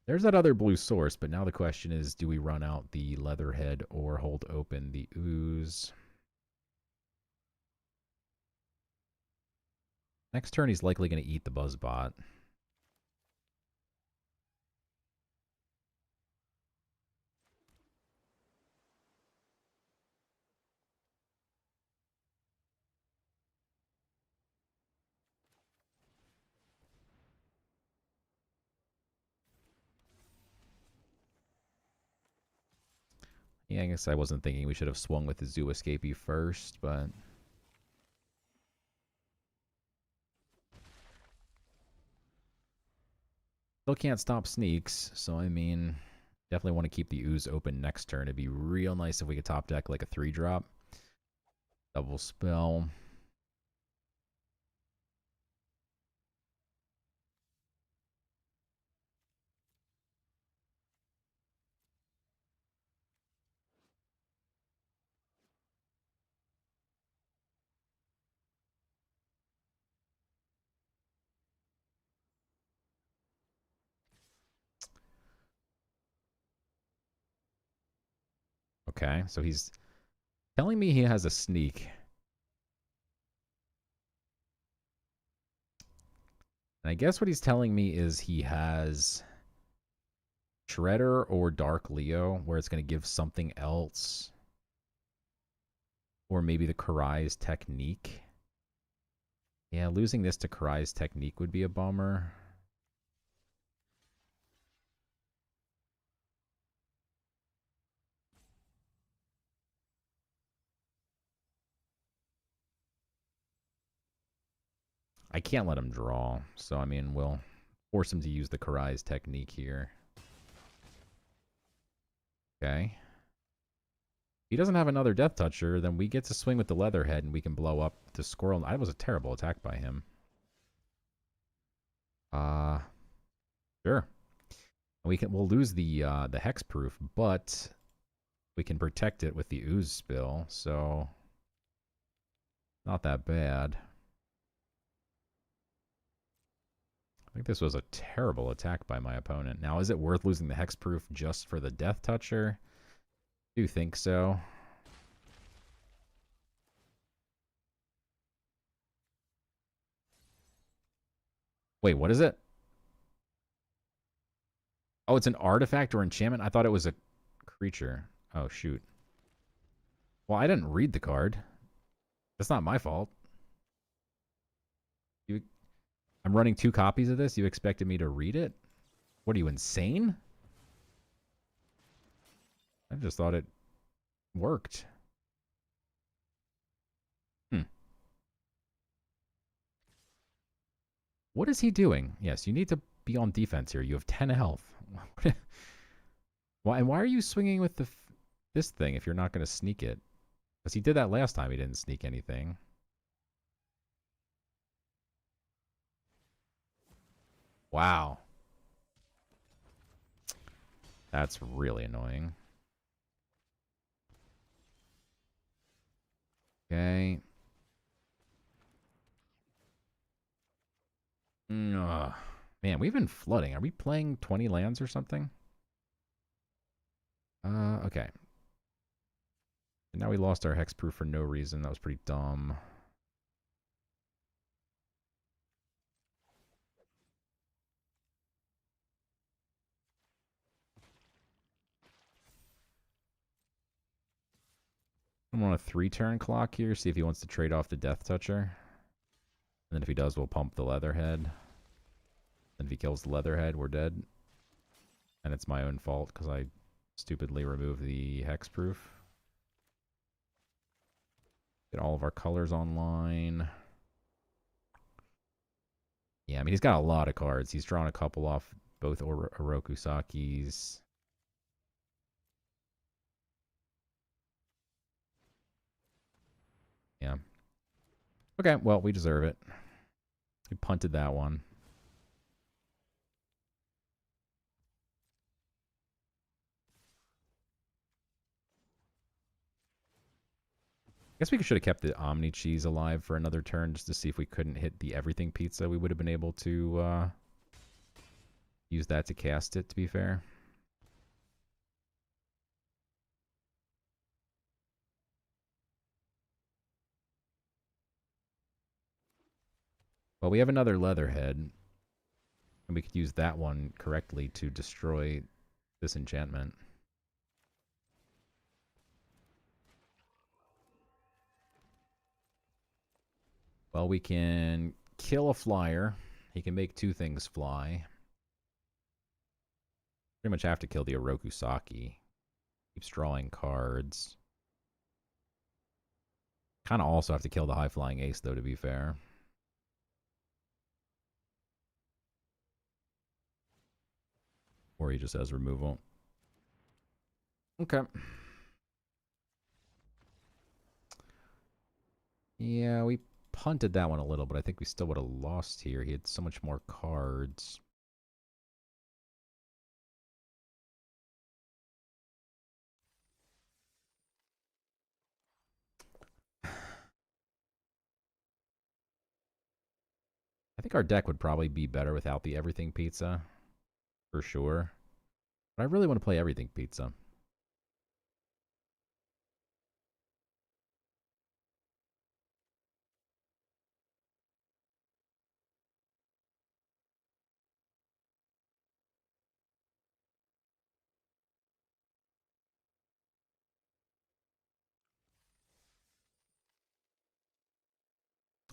There's that other blue source, but now the question is, do we run out the Leatherhead or hold open the Ooze? Next turn, he's likely going to eat the Buzzbot. Yeah, I guess I wasn't thinking we should have swung with the Zoo Escapee first, but... still can't stop sneaks, so I mean... definitely want to keep the Ooze open next turn. It'd be real nice if we could top deck like a 3-drop. Double spell. Okay, so he's telling me he has a sneak. And I guess what he's telling me is he has Shredder or Dark Leo, where it's going to give something else. Or maybe the Karai's Technique. Yeah, losing this to Karai's Technique would be a bummer. I can't let him draw, so I mean, we'll force him to use the Karai's Technique here. Okay. If he doesn't have another Death Toucher, then we get to swing with the Leatherhead and we can blow up the Squirrel. That was a terrible attack by him. Sure. We'll lose the Hexproof, but we can protect it with the Ooze Spill, so not that bad. I think this was a terrible attack by my opponent. Now, is it worth losing the Hexproof just for the Death Toucher? I do think so. Wait, what is it? Oh, it's an artifact or enchantment? I thought it was a creature. Oh, shoot. Well, I didn't read the card. That's not my fault. I'm running 2 copies of this. You expected me to read it? What are you, insane? I just thought it worked. What is he doing? Yes, you need to be on defense here. You have 10 health. Why are you swinging with this thing if you're not going to sneak it? Because he did that last time. He didn't sneak anything. Wow. That's really annoying. Okay. Man, we've been flooding. Are we playing 20 lands or something? Okay. And now we lost our Hexproof for no reason. That was pretty dumb. I'm on a 3-turn clock here. See if he wants to trade off the Death Toucher. And then if he does, we'll pump the Leatherhead. And if he kills the Leatherhead, we're dead. And it's my own fault because I stupidly removed the Hexproof. Get all of our colors online. Yeah, I mean, he's got a lot of cards. He's drawn a couple off both Orokusaki's. Yeah. Okay, well, we deserve it. We punted that one. I guess we should have kept the Omni Cheese alive for another turn just to see if we couldn't hit the Everything Pizza. We would have been able to use that to cast it, to be fair. Well, we have another Leatherhead, and we could use that one correctly to destroy this enchantment. Well, we can kill a flyer. He can make 2 things fly. Pretty much have to kill the Orokusaki. Keeps drawing cards. Kind of also have to kill the high-flying ace, though, to be fair. Or he just has removal. Okay. Yeah, we punted that one a little, but I think we still would have lost here. He had so much more cards. I think our deck would probably be better without the Everything Pizza. For sure. But I really want to play Everything Pizza.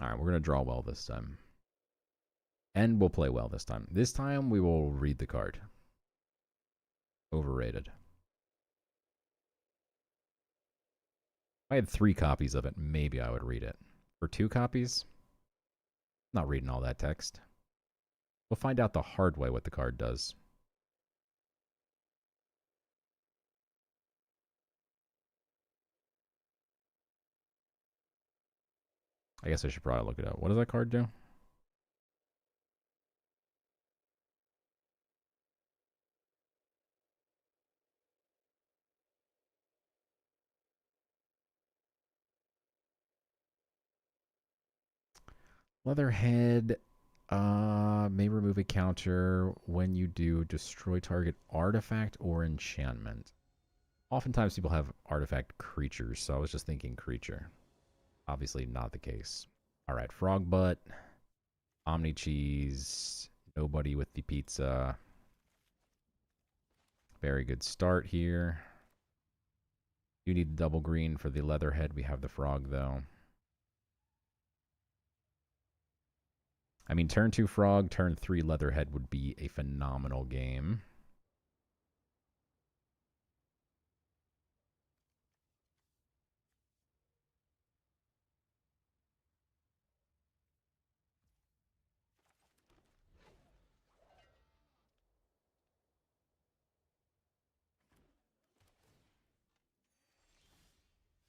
All right, we're going to draw well this time. And we'll play well this time. This time we will read the card. Overrated. If I had 3 copies of it, maybe I would read it. For 2 copies, not reading all that text. We'll find out the hard way what the card does. I guess I should probably look it up. What does that card do? Leatherhead may remove a counter when you do destroy target artifact or enchantment. Oftentimes people have artifact creatures, so I was just thinking creature. Obviously not the case. All right, frog butt, omni cheese, nobody with the pizza. Very good start here. You need the double green for the leatherhead. We have the frog though. I mean, turn 2 frog, turn 3 leatherhead would be a phenomenal game.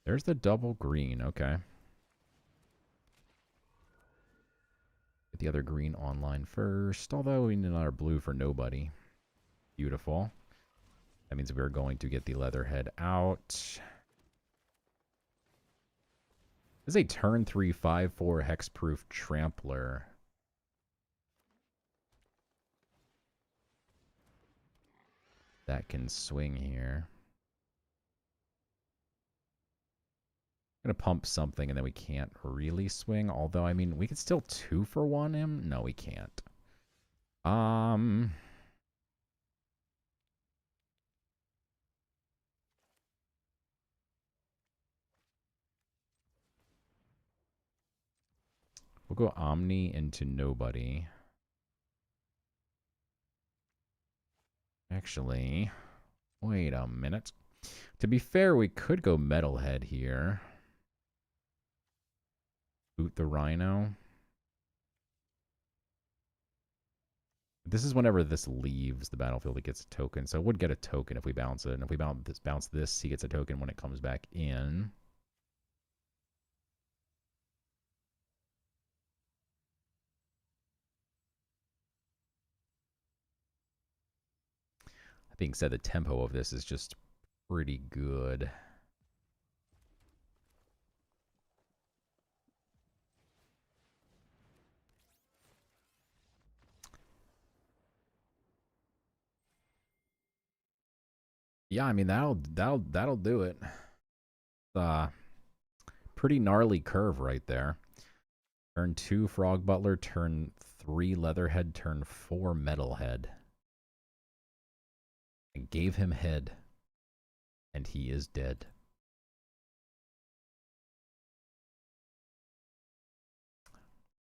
There's the double green. Okay. Get the other green online first. Although we need another blue for nobody. Beautiful. That means we're going to get the leatherhead out. This is a turn 3 5/4 hexproof trampler. That can swing here. I'm going to pump something and then we can't really swing. Although, I mean, we could still 2 for 1 him. No, we can't. We'll go Omni into nobody. Actually, wait a minute. To be fair, we could go Metalhead here. Boot the Rhino. This is whenever this leaves the battlefield, it gets a token. So it would get a token if we bounce it. And if we bounce this, he gets a token when it comes back in. That being said, the tempo of this is just pretty good. Yeah, I mean that'll do it. Pretty gnarly curve right there. Turn 2 Frog Butler, turn 3 Leatherhead, turn 4 Metalhead. I gave him head, and he is dead.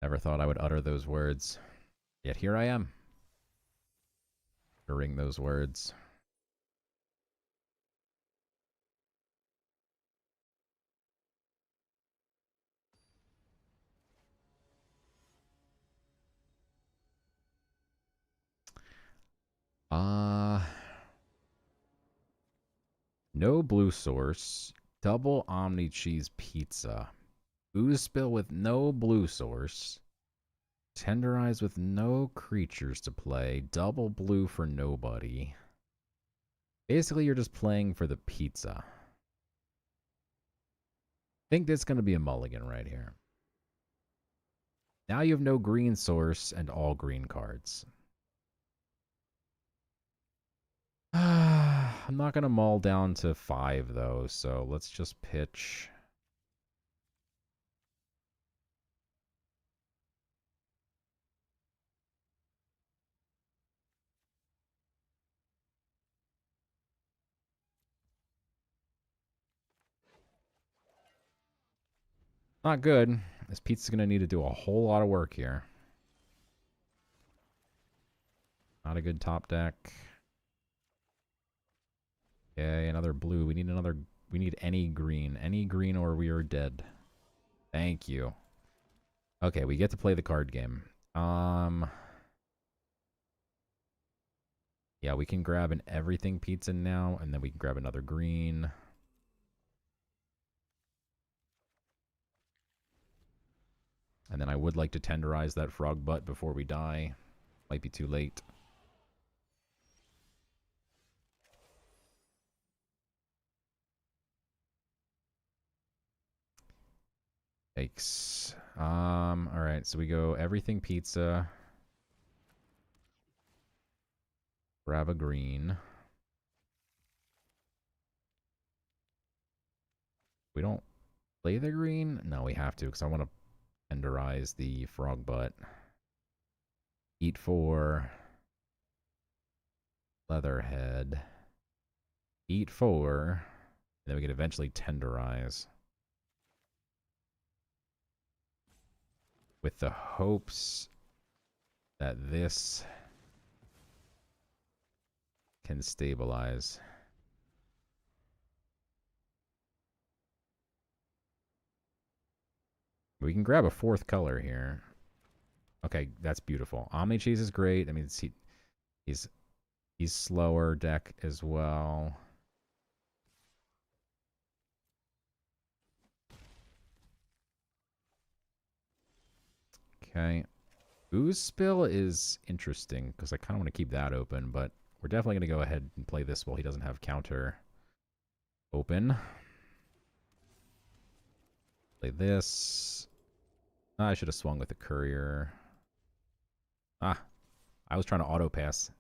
Never thought I would utter those words, yet here I am, uttering those words. No blue source, double Omni Cheese Pizza, Ooze Spill with no blue source, Tenderize with no creatures to play, double blue for nobody. Basically, you're just playing for the pizza. I think that's going to be a mulligan right here. Now you have no green source and all green cards. I'm not going to mull down to 5, though, so let's just pitch. Not good. This pizza's going to need to do a whole lot of work here. Not a good top deck. Okay, another blue. We need another... We need any green. Any green or we are dead. Thank you. Okay, we get to play the card game. Yeah, we can grab an everything pizza now, and then we can grab another green. And then I would like to tenderize that frog butt before we die. Might be too late. Yikes. Alright, so we go everything pizza. Grab a green. We don't play the green? No, we have to, because I want to tenderize the frog butt. Eat 4. Leatherhead. Eat 4. And then we can eventually tenderize. With the hopes that this can stabilize. We can grab a 4th color here. Okay, that's beautiful. Omni Cheese is great. I mean, he's slower deck as well. Okay. Ooze Spill is interesting because I kind of want to keep that open, but we're definitely going to go ahead and play this while he doesn't have counter open. Play this. I should have swung with the courier. I was trying to auto pass.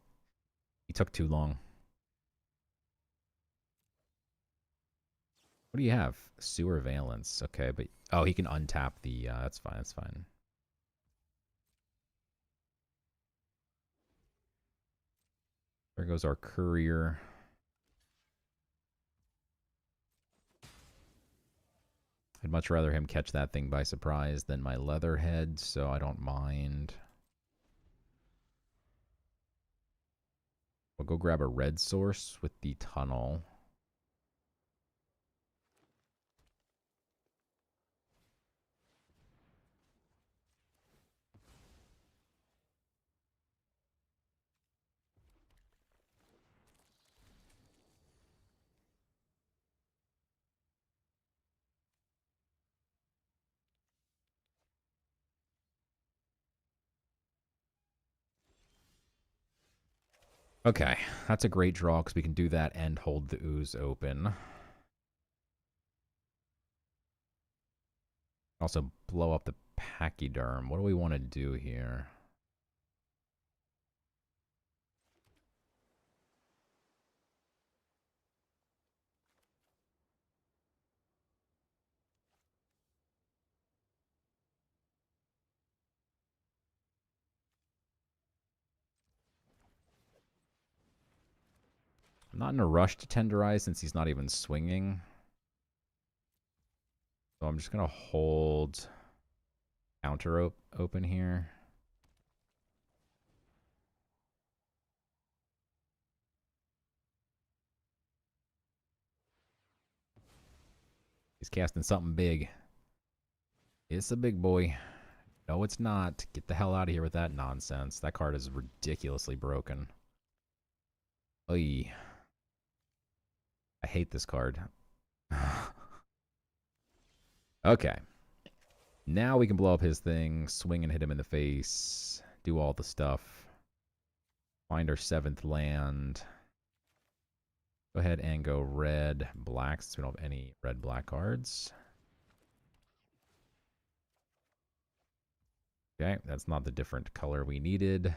He took too long. What do you have? Sewer Valence. Okay, but... Oh, he can untap the... that's fine, that's fine. There goes our courier. I'd much rather him catch that thing by surprise than my Leatherhead, so I don't mind. We'll go grab a red source with the tunnel. Okay, that's a great draw because we can do that and hold the ooze open. Also blow up the pachyderm. What do we want to do here? I'm not in a rush to tenderize since he's not even swinging. So I'm just going to hold counter open here. He's casting something big. It's a big boy. No, it's not. Get the hell out of here with that nonsense. That card is ridiculously broken. Oy. I hate this card. Okay. Now we can blow up his thing, swing and hit him in the face, do all the stuff. Find our 7th land. Go ahead and go red, black, since we don't have any red-black cards. Okay, that's not the different color we needed.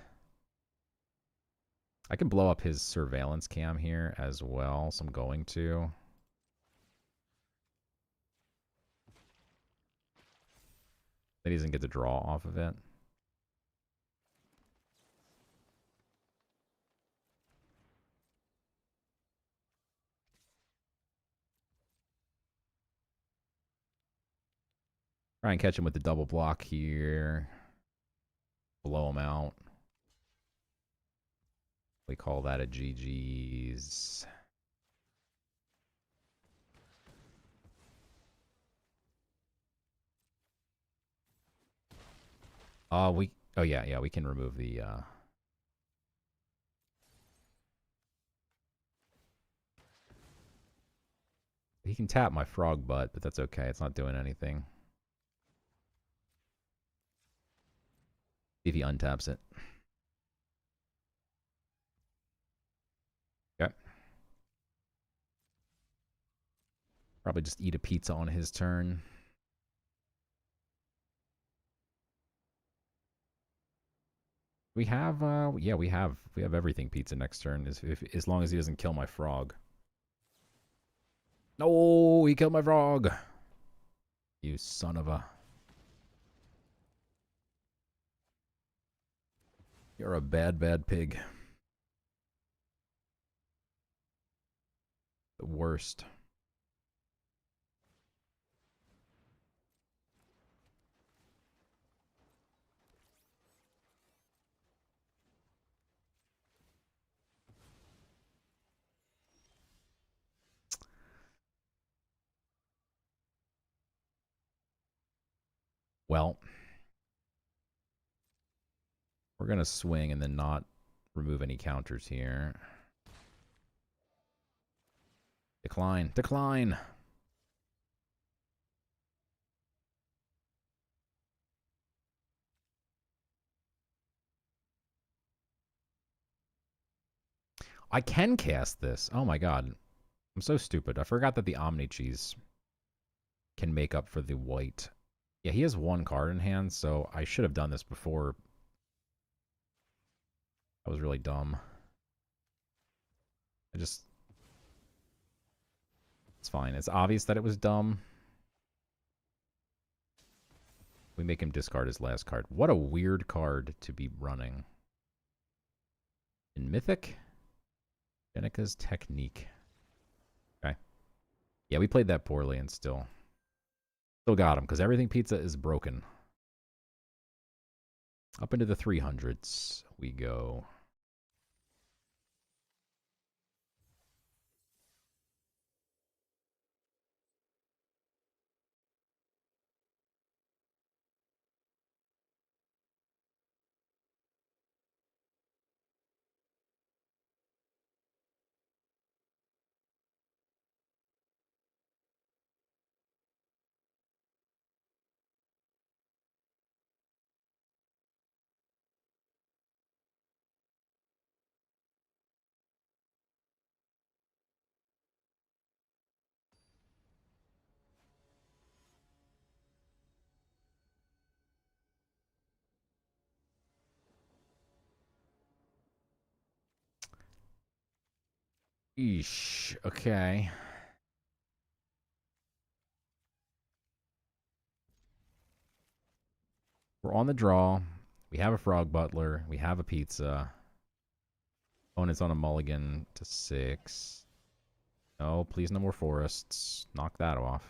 I can blow up his surveillance cam here as well, so I'm going to. Then he doesn't get to draw off of it. Try and catch him with the double block here. Blow him out. We call that a GG's. Oh yeah, we can remove the he can tap my frog butt, but that's okay. It's not doing anything. See if he untaps it. Okay. Probably just eat a pizza on his turn. We have yeah, we have everything pizza next turn as long as he doesn't kill my frog. No, he killed my frog. You son of a. You're a bad, bad pig. The worst. Well, we're going to swing and then not remove any counters here. Decline. Decline. I can cast this. Oh my god. I'm so stupid. I forgot that the Omni Cheese can make up for the white. Yeah, he has one card in hand, so I should have done this before. That was really dumb. It's fine. It's obvious that it was dumb. We make him discard his last card. What a weird card to be running. In Mythic? Jenica's Technique. Okay. Yeah, we played that poorly and still got him because everything pizza is broken. Up into the 300s we go. Eesh. Okay. We're on the draw. We have a Frog Butler. We have a pizza. Opponent's on a mulligan to 6. No, please no more forests. Knock that off.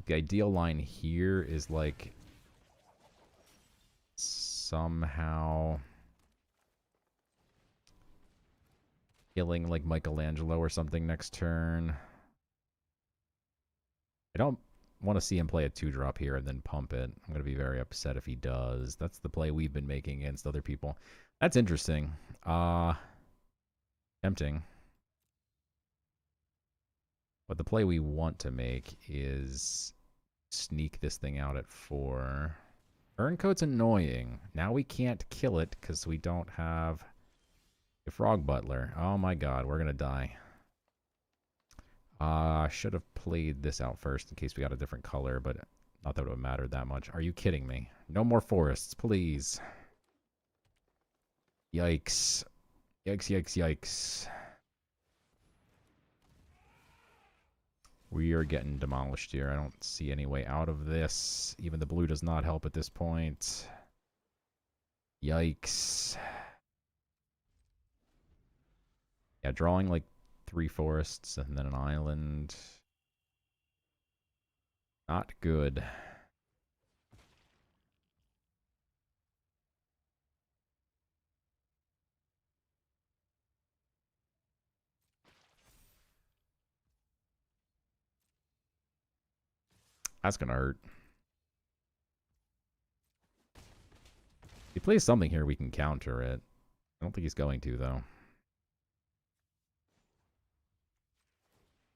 The ideal line here is like somehow killing like Michelangelo or something next turn. I don't want to see him play a 2-drop here and then pump it. I'm going to be very upset if he does. That's the play we've been making against other people. That's interesting. Tempting. But the play we want to make is sneak this thing out at 4. Turncoat's annoying. Now we can't kill it because we don't have a Frog Butler. Oh my god, we're going to die. I should have played this out first in case we got a different color, but not that it would matter that much. Are you kidding me? No more forests, please. Yikes. Yikes, yikes, yikes. We are getting demolished here. I don't see any way out of this. Even the blue does not help at this point. Yikes. Yeah, drawing like 3 forests and then an island. Not good. That's gonna hurt. If he plays something here, we can counter it. I don't think he's going to, though.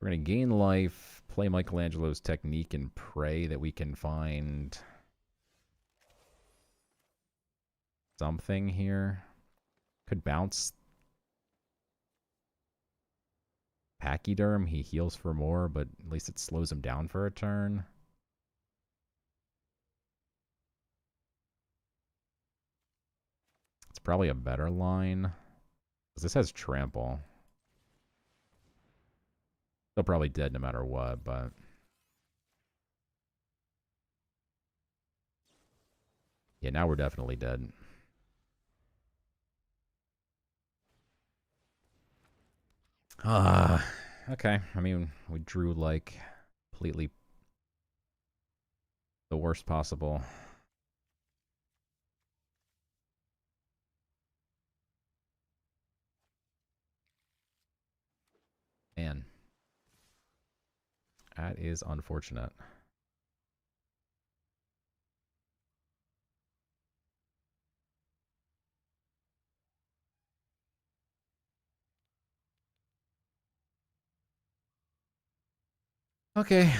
We're going to gain life, play Michelangelo's technique, and pray that we can find something here. Could bounce Pachyderm. He heals for more, but at least it slows him down for a turn. It's probably a better line. Because this has trample. Still probably dead no matter what, but... yeah, now we're definitely dead. Okay. I mean, we drew, like, completely the worst possible. Man. That is unfortunate. Okay.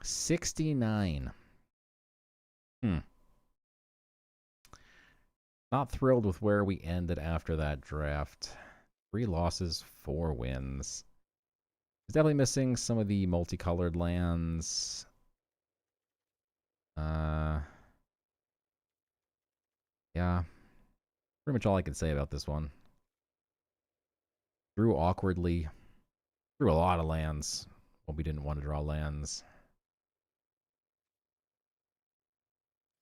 $69. Not thrilled with where we ended after that draft. 3 losses, 4 wins. He's definitely missing some of the multicolored lands. Yeah. Pretty much all I can say about this one. Drew awkwardly. Drew a lot of lands when we didn't want to draw lands.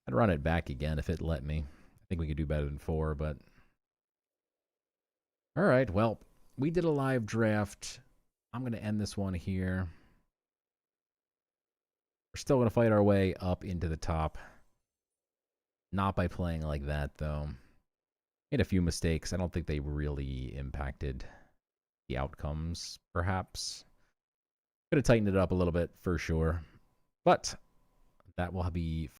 I'd run it back again if it let me. I think we could do better than 4, but... alright, well, we did a live draft. I'm going to end this one here. We're still going to fight our way up into the top. Not by playing like that, though. Made a few mistakes. I don't think they really impacted the outcomes, perhaps. Could have tightened it up a little bit, for sure. But that will be